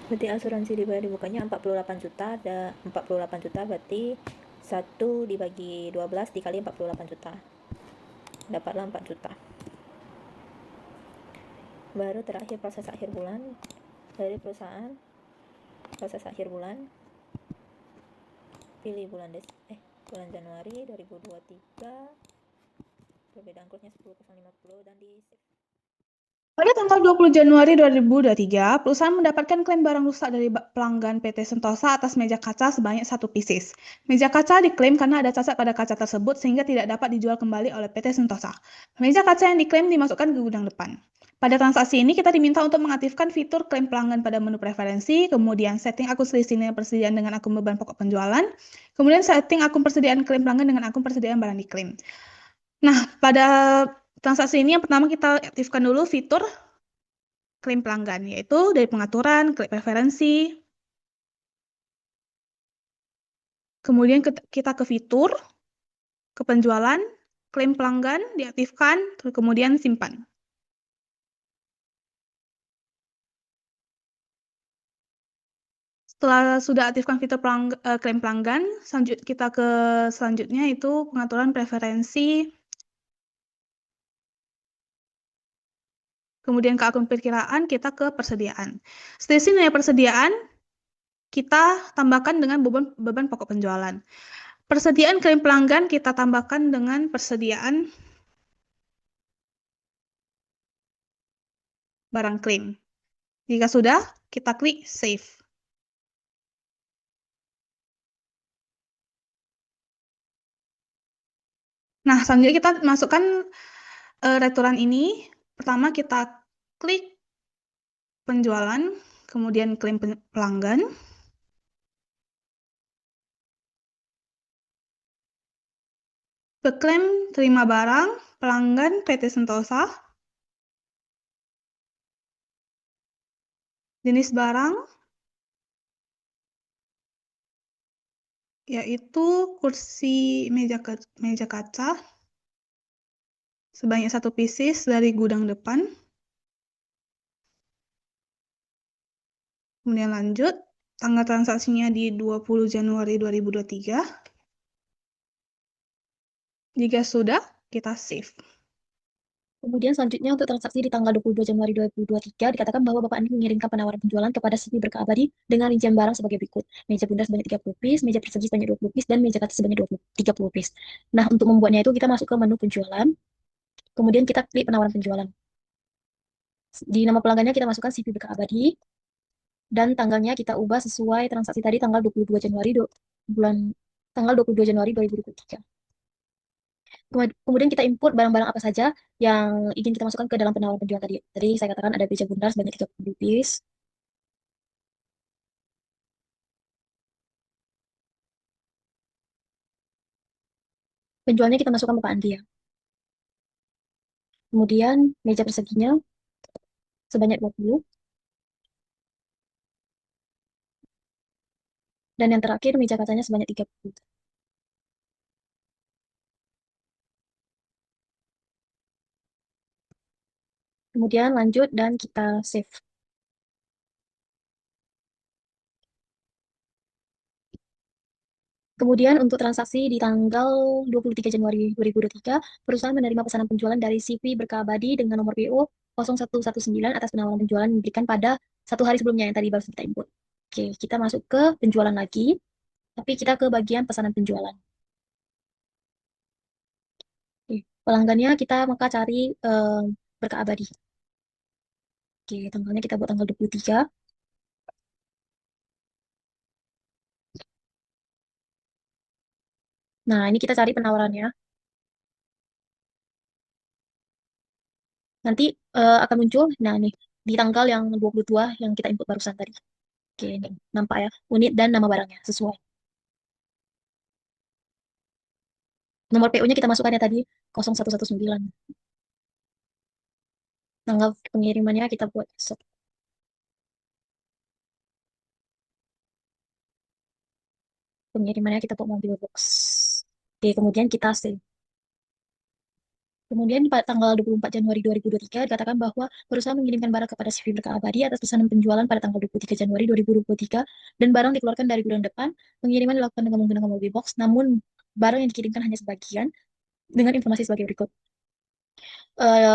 Berarti asuransi dibayar dibukanya 48 juta, ada 48 juta berarti 1 dibagi 12 dikali 48 juta. Dapatlah 4 juta. Baru terakhir proses akhir bulan dari perusahaan, proses akhir bulan, pilih bulan Januari 2023, perbedaan kursnya 10,050 dan di save. Pada tanggal 20 Januari 2023, perusahaan mendapatkan klaim barang rusak dari pelanggan PT Sentosa atas meja kaca sebanyak 1 pieces. Meja kaca diklaim karena ada cacat pada kaca tersebut sehingga tidak dapat dijual kembali oleh PT Sentosa. Meja kaca yang diklaim dimasukkan ke gudang depan. Pada transaksi ini, kita diminta untuk mengaktifkan fitur klaim pelanggan pada menu preferensi, kemudian setting akun selisih nilai persediaan dengan akun beban pokok penjualan, kemudian setting akun persediaan klaim pelanggan dengan akun persediaan barang diklaim. Nah, pada transaksi ini yang pertama kita aktifkan dulu fitur klaim pelanggan, yaitu dari pengaturan, klik preferensi, kemudian kita ke fitur, ke penjualan, klaim pelanggan, diaktifkan, terus kemudian simpan. Setelah sudah aktifkan fitur klaim pelanggan, kita ke selanjutnya itu pengaturan preferensi, kemudian ke akun perkiraan, kita ke persediaan. Selisih nilai persediaan kita tambahkan dengan beban pokok penjualan. Persediaan klaim pelanggan kita tambahkan dengan persediaan barang klaim. Jika sudah, kita klik save. Nah, selanjutnya kita masukkan returan ini. Pertama kita klik penjualan, kemudian klaim pelanggan. Klaim terima barang, pelanggan PT Sentosa. Jenis barang, yaitu kursi meja kaca sebanyak 1 pieces dari gudang depan. Kemudian lanjut, tanggal transaksinya di 20 Januari 2023. Jika sudah, kita save. Kemudian selanjutnya untuk transaksi di tanggal 22 Januari 2023 dikatakan bahwa Bapak Andi mengirimkan penawaran penjualan kepada CV Berkah Abadi dengan rincian barang sebagai berikut. Meja bundar sebanyak 30 piece, meja persegi sebanyak 20 piece, dan meja kaca sebanyak 30 piece. Nah, untuk membuatnya itu kita masuk ke menu penjualan, kemudian kita klik penawaran penjualan. Di nama pelanggannya kita masukkan CV Berkah Abadi, dan tanggalnya kita ubah sesuai transaksi tadi tanggal 22 Januari tanggal 22 Januari 2023. Kemudian kita import barang-barang apa saja yang ingin kita masukkan ke dalam penawaran penjualan tadi. Tadi saya katakan ada meja bundar sebanyak 30 piece. Penjualnya kita masukkan Bapak Andi ya. Kemudian meja perseginya sebanyak 20. Dan yang terakhir meja kacanya sebanyak 30. Kemudian lanjut dan kita save. Kemudian untuk transaksi di tanggal 23 Januari 2023, perusahaan menerima pesanan penjualan dari CV Berkabadi dengan nomor PO 0119 atas penawaran penjualan yang diberikan pada 1 hari sebelumnya yang tadi baru kita input. Oke, kita masuk ke penjualan lagi, tapi kita ke bagian pesanan penjualan. Oke, pelanggannya kita maka cari Berkabadi. Oke, tanggalnya kita buat tanggal 23. Nah, ini kita cari penawarannya. Nanti akan muncul, nah nih, di tanggal yang 22 yang kita input barusan tadi. Oke, ini nampak ya, unit dan nama barangnya sesuai. Nomor PO-nya kita masukkan ya tadi, 0119. Tanggal pengirimannya kita buat besok. Pengirimannya kita buat mobil box. Oke, kemudian kita save. Kemudian pada tanggal 24 Januari 2023 dikatakan bahwa perusahaan mengirimkan barang kepada CV Berkah Abadi atas pesanan penjualan pada tanggal 23 Januari 2023 dan barang dikeluarkan dari gudang depan. Pengiriman dilakukan dengan menggunakan mobil box, namun barang yang dikirimkan hanya sebagian dengan informasi sebagai berikut.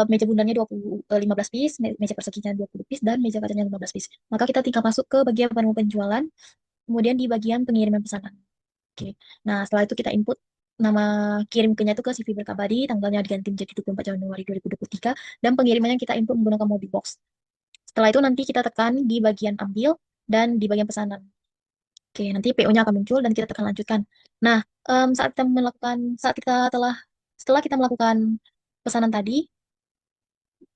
Meja bundanya 15 piece, meja perseginya 20 piece, dan meja kacanya 15 piece. Maka kita tinggal masuk ke bagian menu penjualan, kemudian di bagian pengiriman pesanan. Oke. Nah, setelah itu kita input nama kirimnya itu ke CV Berkabadi, tanggalnya diganti menjadi 24 Januari 2023, dan pengirimannya kita input menggunakan Mobi Box. Setelah itu nanti kita tekan di bagian ambil dan di bagian pesanan. Oke, nanti PO-nya akan muncul dan kita tekan lanjutkan. Nah, setelah kita melakukan pesanan tadi,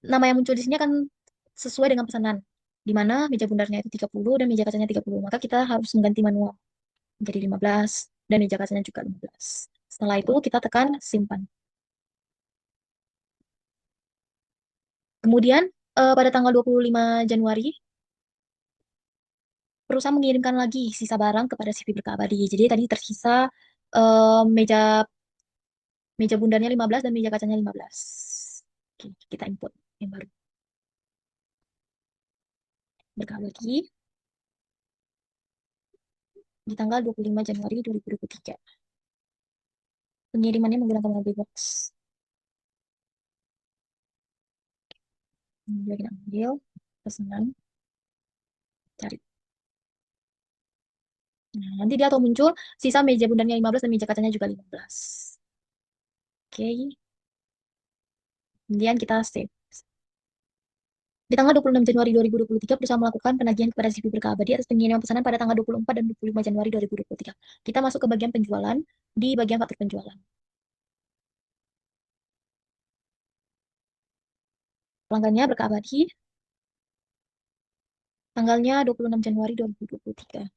nama yang muncul di sini akan sesuai dengan pesanan, di mana meja bundarnya itu 30 dan meja kacanya 30. Maka kita harus mengganti manual menjadi 15 dan meja kacanya juga 15. Setelah itu kita tekan simpan. Kemudian pada tanggal 25 Januari, perusahaan mengirimkan lagi sisa barang kepada CV Berkabadi. Jadi tadi tersisa meja meja bundarnya 15 dan meja kacanya 15. Oke, kita input yang baru. Berkabadi di tanggal 25 Januari 2023. Pengirimannya menggunakan mobil box. Kemudian kita ambil pesanan, cari. Nah, nanti dia atau muncul sisa meja bundarnya 15 dan meja kacanya juga 15. Oke, kemudian kita save. Di tanggal 26 Januari 2023, perusahaan melakukan penagihan kepada CV Berkabadi atas pengiriman pesanan pada tanggal 24 dan 25 Januari 2023. Kita masuk ke bagian penjualan, di bagian faktur penjualan. Pelanggannya Berkabadi, tanggalnya 26 Januari 2023.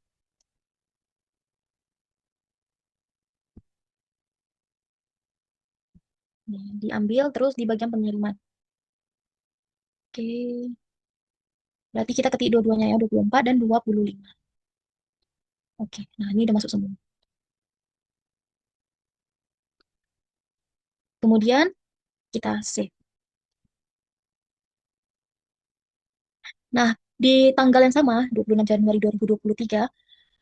Nih, diambil terus di bagian pengiriman. Oke, berarti kita ketik dua-duanya ya, 24 dan 25. Oke, nah ini udah masuk semua. Kemudian kita save. Nah, di tanggal yang sama, 26 Januari 2023,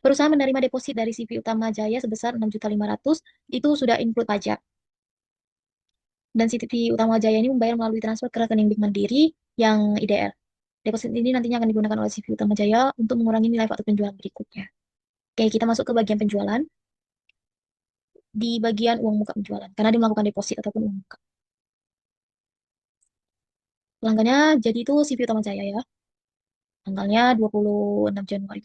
perusahaan menerima deposit dari CV Utama Jaya sebesar 6.500.000, itu sudah include pajak. Dan CV Utama Jaya ini membayar melalui transfer ke rekening Bank Mandiri yang IDR. Deposit ini nantinya akan digunakan oleh CV Utama Jaya untuk mengurangi nilai faktur penjualan berikutnya. Oke, kita masuk ke bagian penjualan. Di bagian uang muka penjualan, karena dia melakukan deposit ataupun uang muka. Pelanggannya jadi itu CV Utama Jaya ya. Tanggalnya 26 Januari.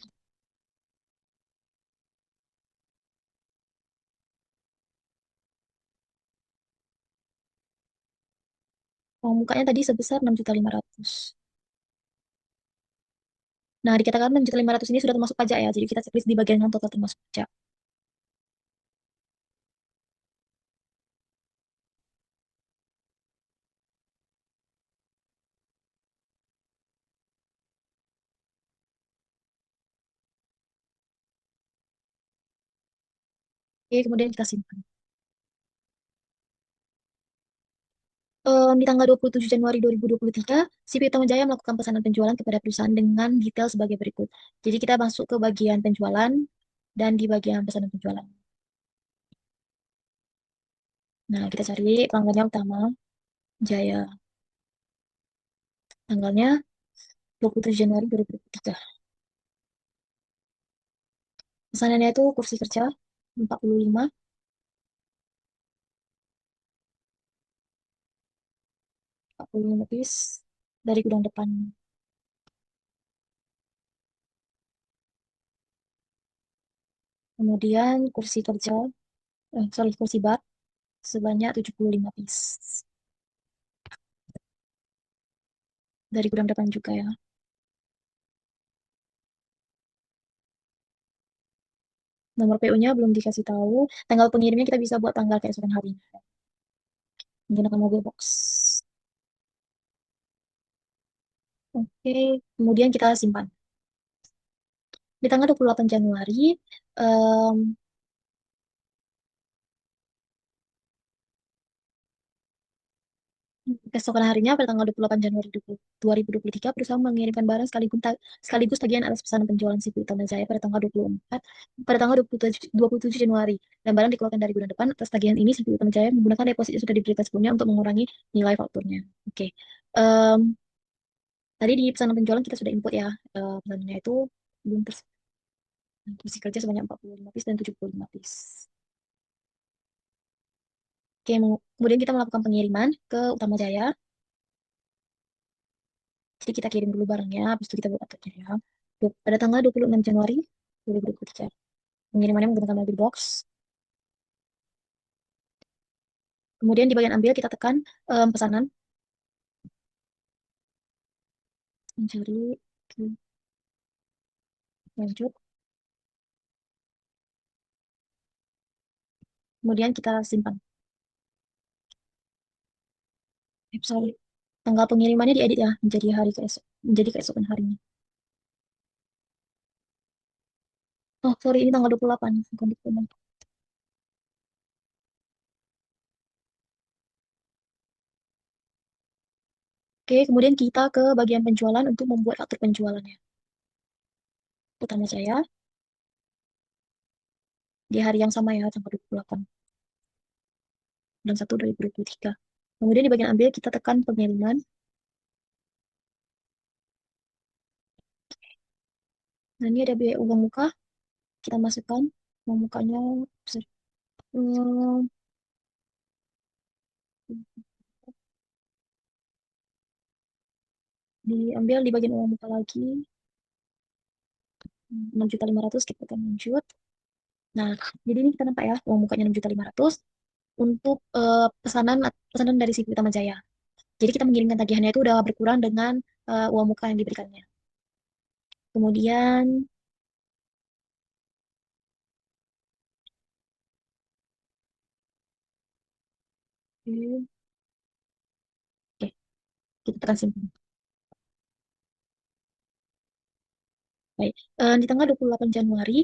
Uang mukanya tadi sebesar 6.500.000. Nah, dikatakan 6.500.000 ini sudah termasuk pajak ya. Jadi kita checklist di bagian yang total termasuk pajak. Oke, kemudian kita simpan. Di tanggal 27 Januari 2023, CV Utama Jaya melakukan pesanan penjualan kepada perusahaan dengan detail sebagai berikut. Jadi kita masuk ke bagian penjualan dan di bagian pesanan penjualan. Nah, kita cari pelanggannya Utama Jaya. Tanggalnya 27 Januari 2023. Pesanannya itu kursi kerja 45, 45 piece dari gudang depan. Kemudian kursi bar sebanyak 75 piece. Dari gudang depan juga ya. Nomor PO-nya belum dikasih tahu. Tanggal pengirimnya kita bisa buat tanggal keesokan harinya. Menggunakan mobil box. Oke, kemudian kita simpan. Di tanggal 28 Januari, em, keesokan harinya pada tanggal 28 Januari 2023, perusahaan mengirimkan barang sekaligus tagihan atas pesanan penjualan CV Utama Jaya pada tanggal 27 Januari. Dan barang dikeluarkan dari gudang depan. Atas tagihan ini, CV Utama Jaya menggunakan deposit yang sudah diberikan sebelumnya untuk mengurangi nilai fakturnya. Oke. Em, Tadi di pesanan penjualan kita sudah input ya. Pesanannya itu belum kursi kerja sebanyak 45 piece dan 75 piece. Oke, kemudian kita melakukan pengiriman ke Utama Jaya. Jadi kita kirim dulu barangnya, habis itu kita buat uploadnya ya. Pada tanggal 26 Januari 2023. Pengirimannya menggunakan mobil box. Kemudian di bagian ambil kita tekan pesanan. Mencari. Lanjut. Kemudian kita simpan. Sorry. Tanggal pengirimannya diedit ya, menjadi keesokan harinya. Oh, sorry, ini tanggal 28, bukan 26. Oke, kemudian kita ke bagian penjualan untuk membuat faktur penjualannya. Utama Jaya di hari yang sama ya, tanggal 28 bulan 1 2023. Kemudian di bagian ambil kita tekan pengiriman. Nah, ini ada biaya uang muka, kita masukkan uang mukanya. Hmm, diambil di bagian uang muka lagi. 6.500.000 kita tekan lanjut. Nah, jadi ini kita nampak ya uang mukanya 6.500.000 untuk pesanan dari si Utama Jaya. Jadi kita mengirimkan tagihannya itu udah berkurang dengan uang muka yang diberikannya. Kemudian oke, kita tekan simpan. Baik. Di tanggal 28 Januari,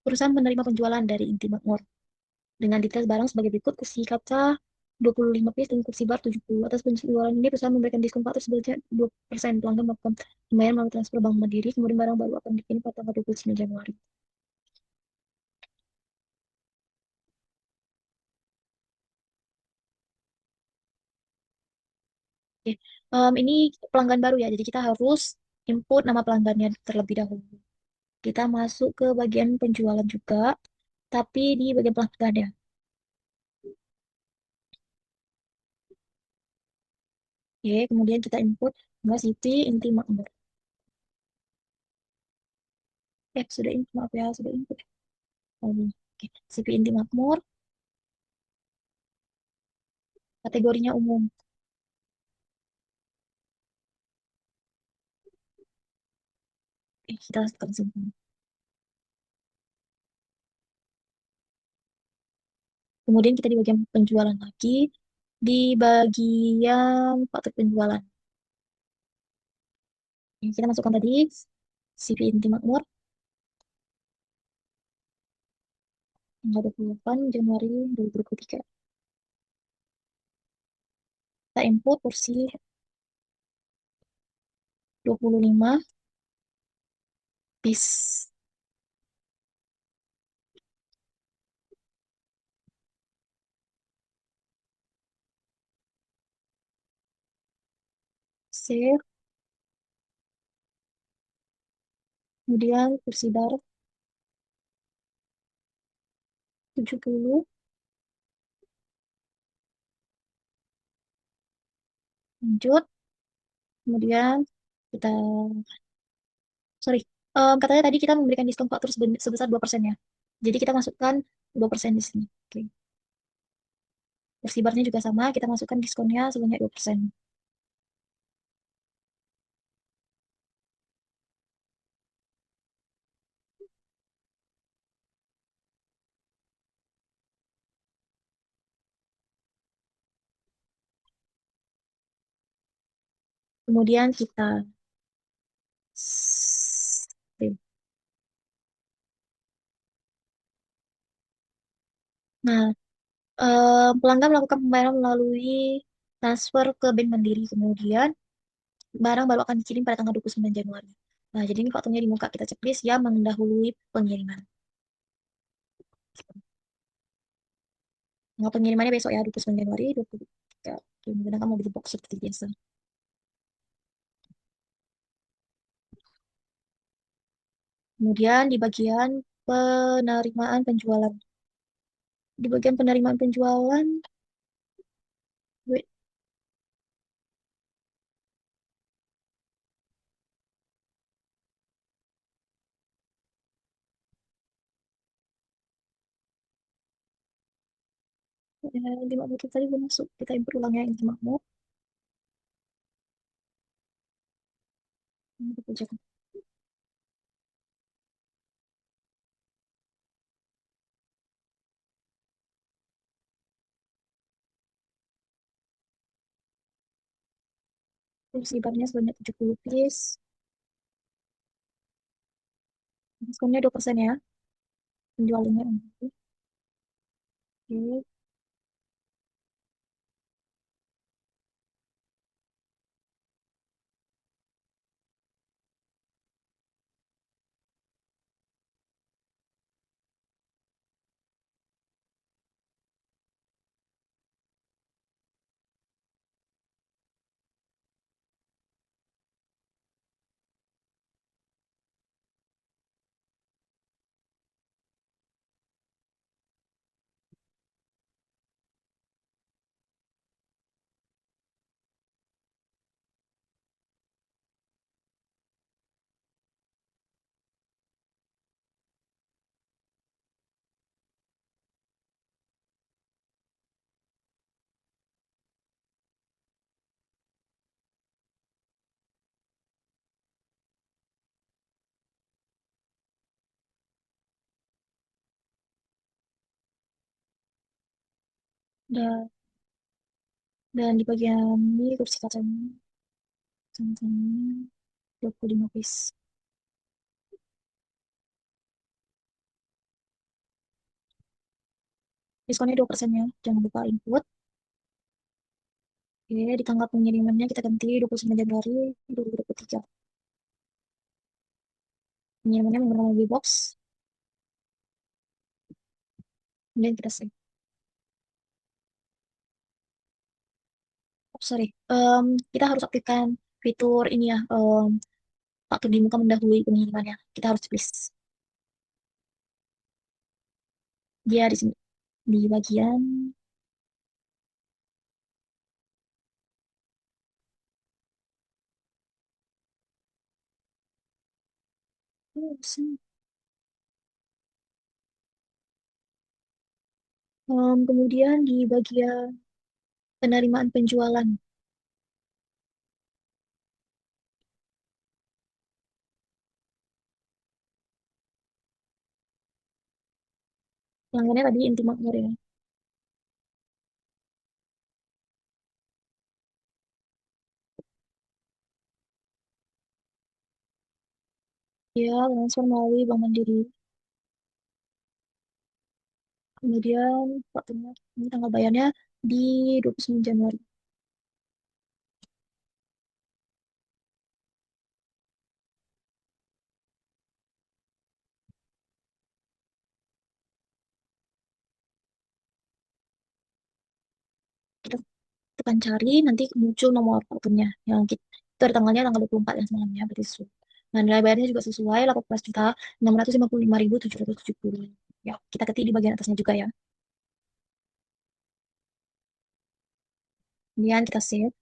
perusahaan menerima penjualan dari Inti Makmur dengan detail barang sebagai berikut: kursi kaca 25 piece dan kursi bar 70. Atas penjualan ini, perusahaan memberikan diskon faktur sebesar 2%. Pelanggan melakukan pembayaran melalui transfer Bank Mandiri, kemudian barang baru akan dikirim pada tanggal 29 Januari. Oke. Ini pelanggan baru ya, jadi kita harus input nama pelanggannya terlebih dahulu. Kita masuk ke bagian penjualan juga, tapi di bagian pelanggan ya. Oke, kemudian kita input Mbak Siti Inti Makmur. Sudah input, maaf ya, sudah input. Oke, CV Inti Makmur, kategorinya umum. Kita tekan simpan. Kemudian kita di bagian penjualan lagi, di bagian faktur penjualan. Kita masukkan tadi CV Inti Makmur, tanggal 28 Januari 2023. Kita input kursi 25 piece. Save. Kemudian kursi bar 70. Lanjut. Kemudian kita, sorry, katanya tadi kita memberikan diskon faktur sebesar 2% ya. Jadi kita masukkan 2% di sini. Oke. Kursi barnya juga sama, kita masukkan diskonnya sebanyak 2%. Kemudian kita save. Nah, pelanggan melakukan pembayaran melalui transfer ke Bank Mandiri. Kemudian barang baru akan dikirim pada tanggal 29 Januari. Nah, jadi ini fakturnya di muka kita checklist yang mendahului pengiriman. Tanggal pengirimannya besok ya, 29 Januari 2023. Oke, kemudian kamu di box seperti biasa. Kemudian di bagian penerimaan penjualan. Di bagian penerimaan penjualan, wait, di makmur itu tadi belum masuk. Kita input ulang ya, di makmur. Ini kita kerjakan. Terus ibarnya sebanyak 70 piece. Diskonnya 2% ya, penjualannya. Oke. Dan, dan di bagian ini kursi kacanya, sama-sama 25 piece. Diskonnya 2% ya, jangan lupa input. Oke, di tanggal pengirimannya kita ganti 29 Januari 2023. Pengirimannya menggunakan mobil box. Kemudian kita save. Oh, sorry, kita harus aktifkan fitur ini ya, faktur di muka mendahului pengirimannya. Kita harus please. Dia di sini, di bagian sini. Kemudian di bagian penerimaan penjualan. Pelanggannya tadi Inti Makmur ya. Dia transfer melalui Bank Mandiri. Kemudian fakturnya, ini tanggal bayarnya di 29 Januari. tekan cari, nanti muncul nomor akunnya. Yang itu ada tanggalnya tanggal 24 yang semalamnya, berarti sesuai. Nah, nilai bayarnya juga sesuai, 18.655.770. Ya, kita ketik di bagian atasnya juga ya. Kemudian kita save.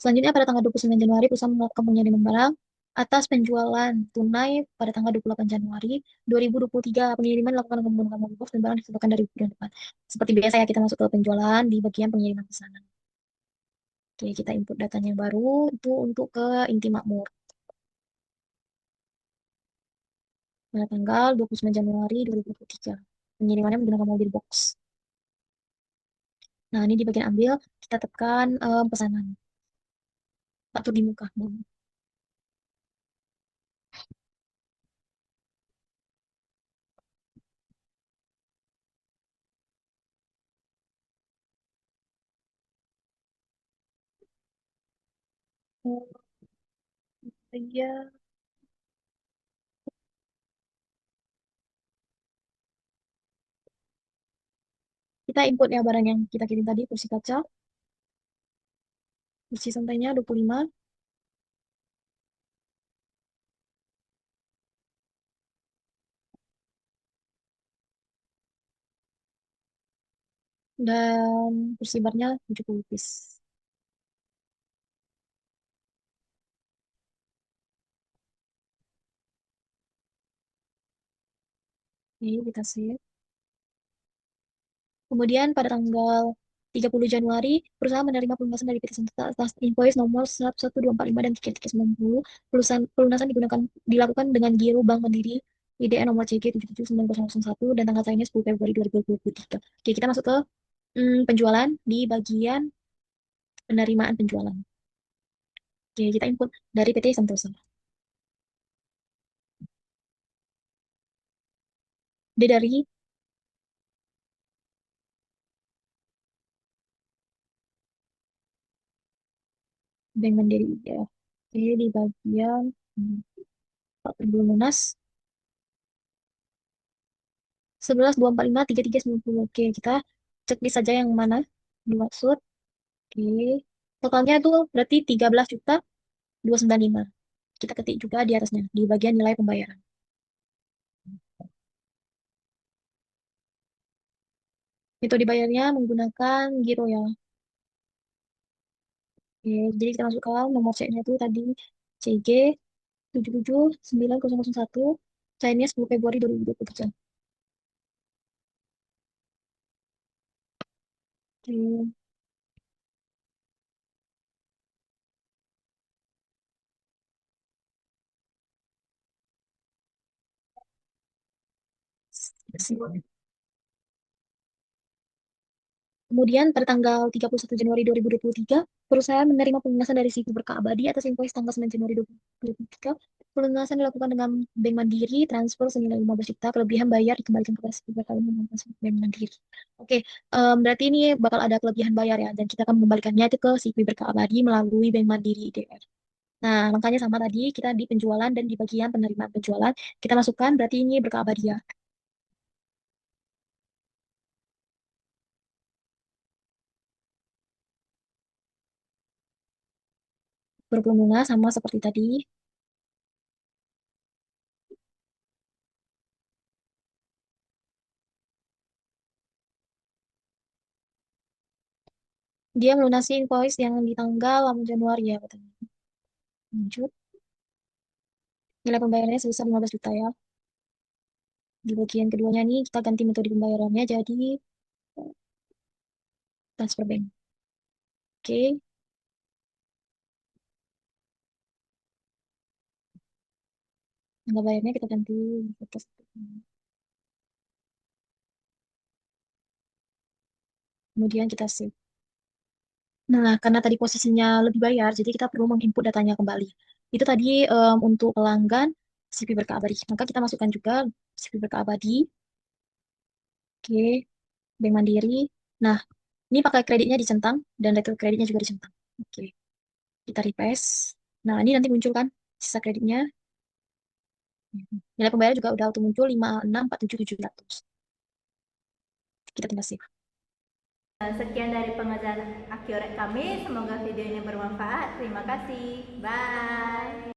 Selanjutnya pada tanggal 29 Januari, perusahaan melakukan pengiriman barang atas penjualan tunai pada tanggal 28 Januari 2023. Pengiriman dilakukan dengan menggunakan mobile box dan barang disebutkan dari bulan depan. Seperti biasa ya, kita masuk ke penjualan di bagian pengiriman pesanan. Oke, kita input datanya yang baru, itu untuk ke Inti Makmur. Pada tanggal 29 Januari 2023. Pengirimannya menggunakan mobil box. Nah, ini di bagian ambil, kita tekan pesanan. Atau di muka. Oh, iya. Kita input ya barang yang kita kirim tadi, kursi kaca, kursi santainya 25, dan kursi barnya 70 piece. Oke, kita save. Kemudian pada tanggal 30 Januari, perusahaan menerima pelunasan dari PT Sentata atas invoice nomor 11245 dan 3390. Pelunasan dilakukan dengan giro Bank Mandiri IDN nomor CG 779001 dan tanggal sign 10 Februari 2023. Oke, kita masuk ke penjualan di bagian penerimaan penjualan. Oke, kita input dari PT Sentosa. D dari Bank Mandiri ya. Oke, di bagian belum lunas 11.245.3390. Oke, kita checklist saja yang mana dimaksud. Oke, totalnya itu berarti 13.295. Kita ketik juga di atasnya di bagian nilai pembayaran. Itu dibayarnya menggunakan giro ya. Oke, jadi kita masukkan nomor checknya itu tadi CG 779001, cairnya 10 Februari 2023. Oke. Kemudian pada tanggal 31 Januari 2023, perusahaan menerima pelunasan dari CV Berkah Abadi atas invoice tanggal 9 Januari 2023. Pelunasan dilakukan dengan Bank Mandiri, transfer senilai 15 juta, kelebihan bayar dikembalikan kepada CV Berkah dengan Bank Mandiri. Oke, berarti ini bakal ada kelebihan bayar ya, dan kita akan mengembalikannya itu ke CV Berkah Abadi melalui Bank Mandiri IDR. Nah, makanya sama tadi kita di penjualan dan di bagian penerimaan penjualan, kita masukkan berarti ini Berkah Abadi ya. Berbunga sama seperti tadi. Dia melunasi invoice yang di tanggal 8 Januari ya katanya. Lanjut. Nilai pembayarannya sebesar 15 juta ya. Di bagian keduanya nih kita ganti metode pembayarannya jadi transfer bank. Oke. Tanggal bayarnya kita ganti. Kemudian kita save. Nah, karena tadi posisinya lebih bayar, jadi kita perlu menginput datanya kembali. Itu tadi untuk pelanggan CV Berkah Abadi. Maka kita masukkan juga CV Berkah Abadi. Oke, Bank Mandiri. Nah, ini pakai kreditnya dicentang dan letter kreditnya juga dicentang. Oke, kita refresh. Nah, ini nanti muncul kan sisa kreditnya. Nilai pembayaran juga udah auto muncul 5647.700. Kita tinggal save. Sekian dari pengajaran Accurate kami, semoga video ini bermanfaat. Terima kasih, bye.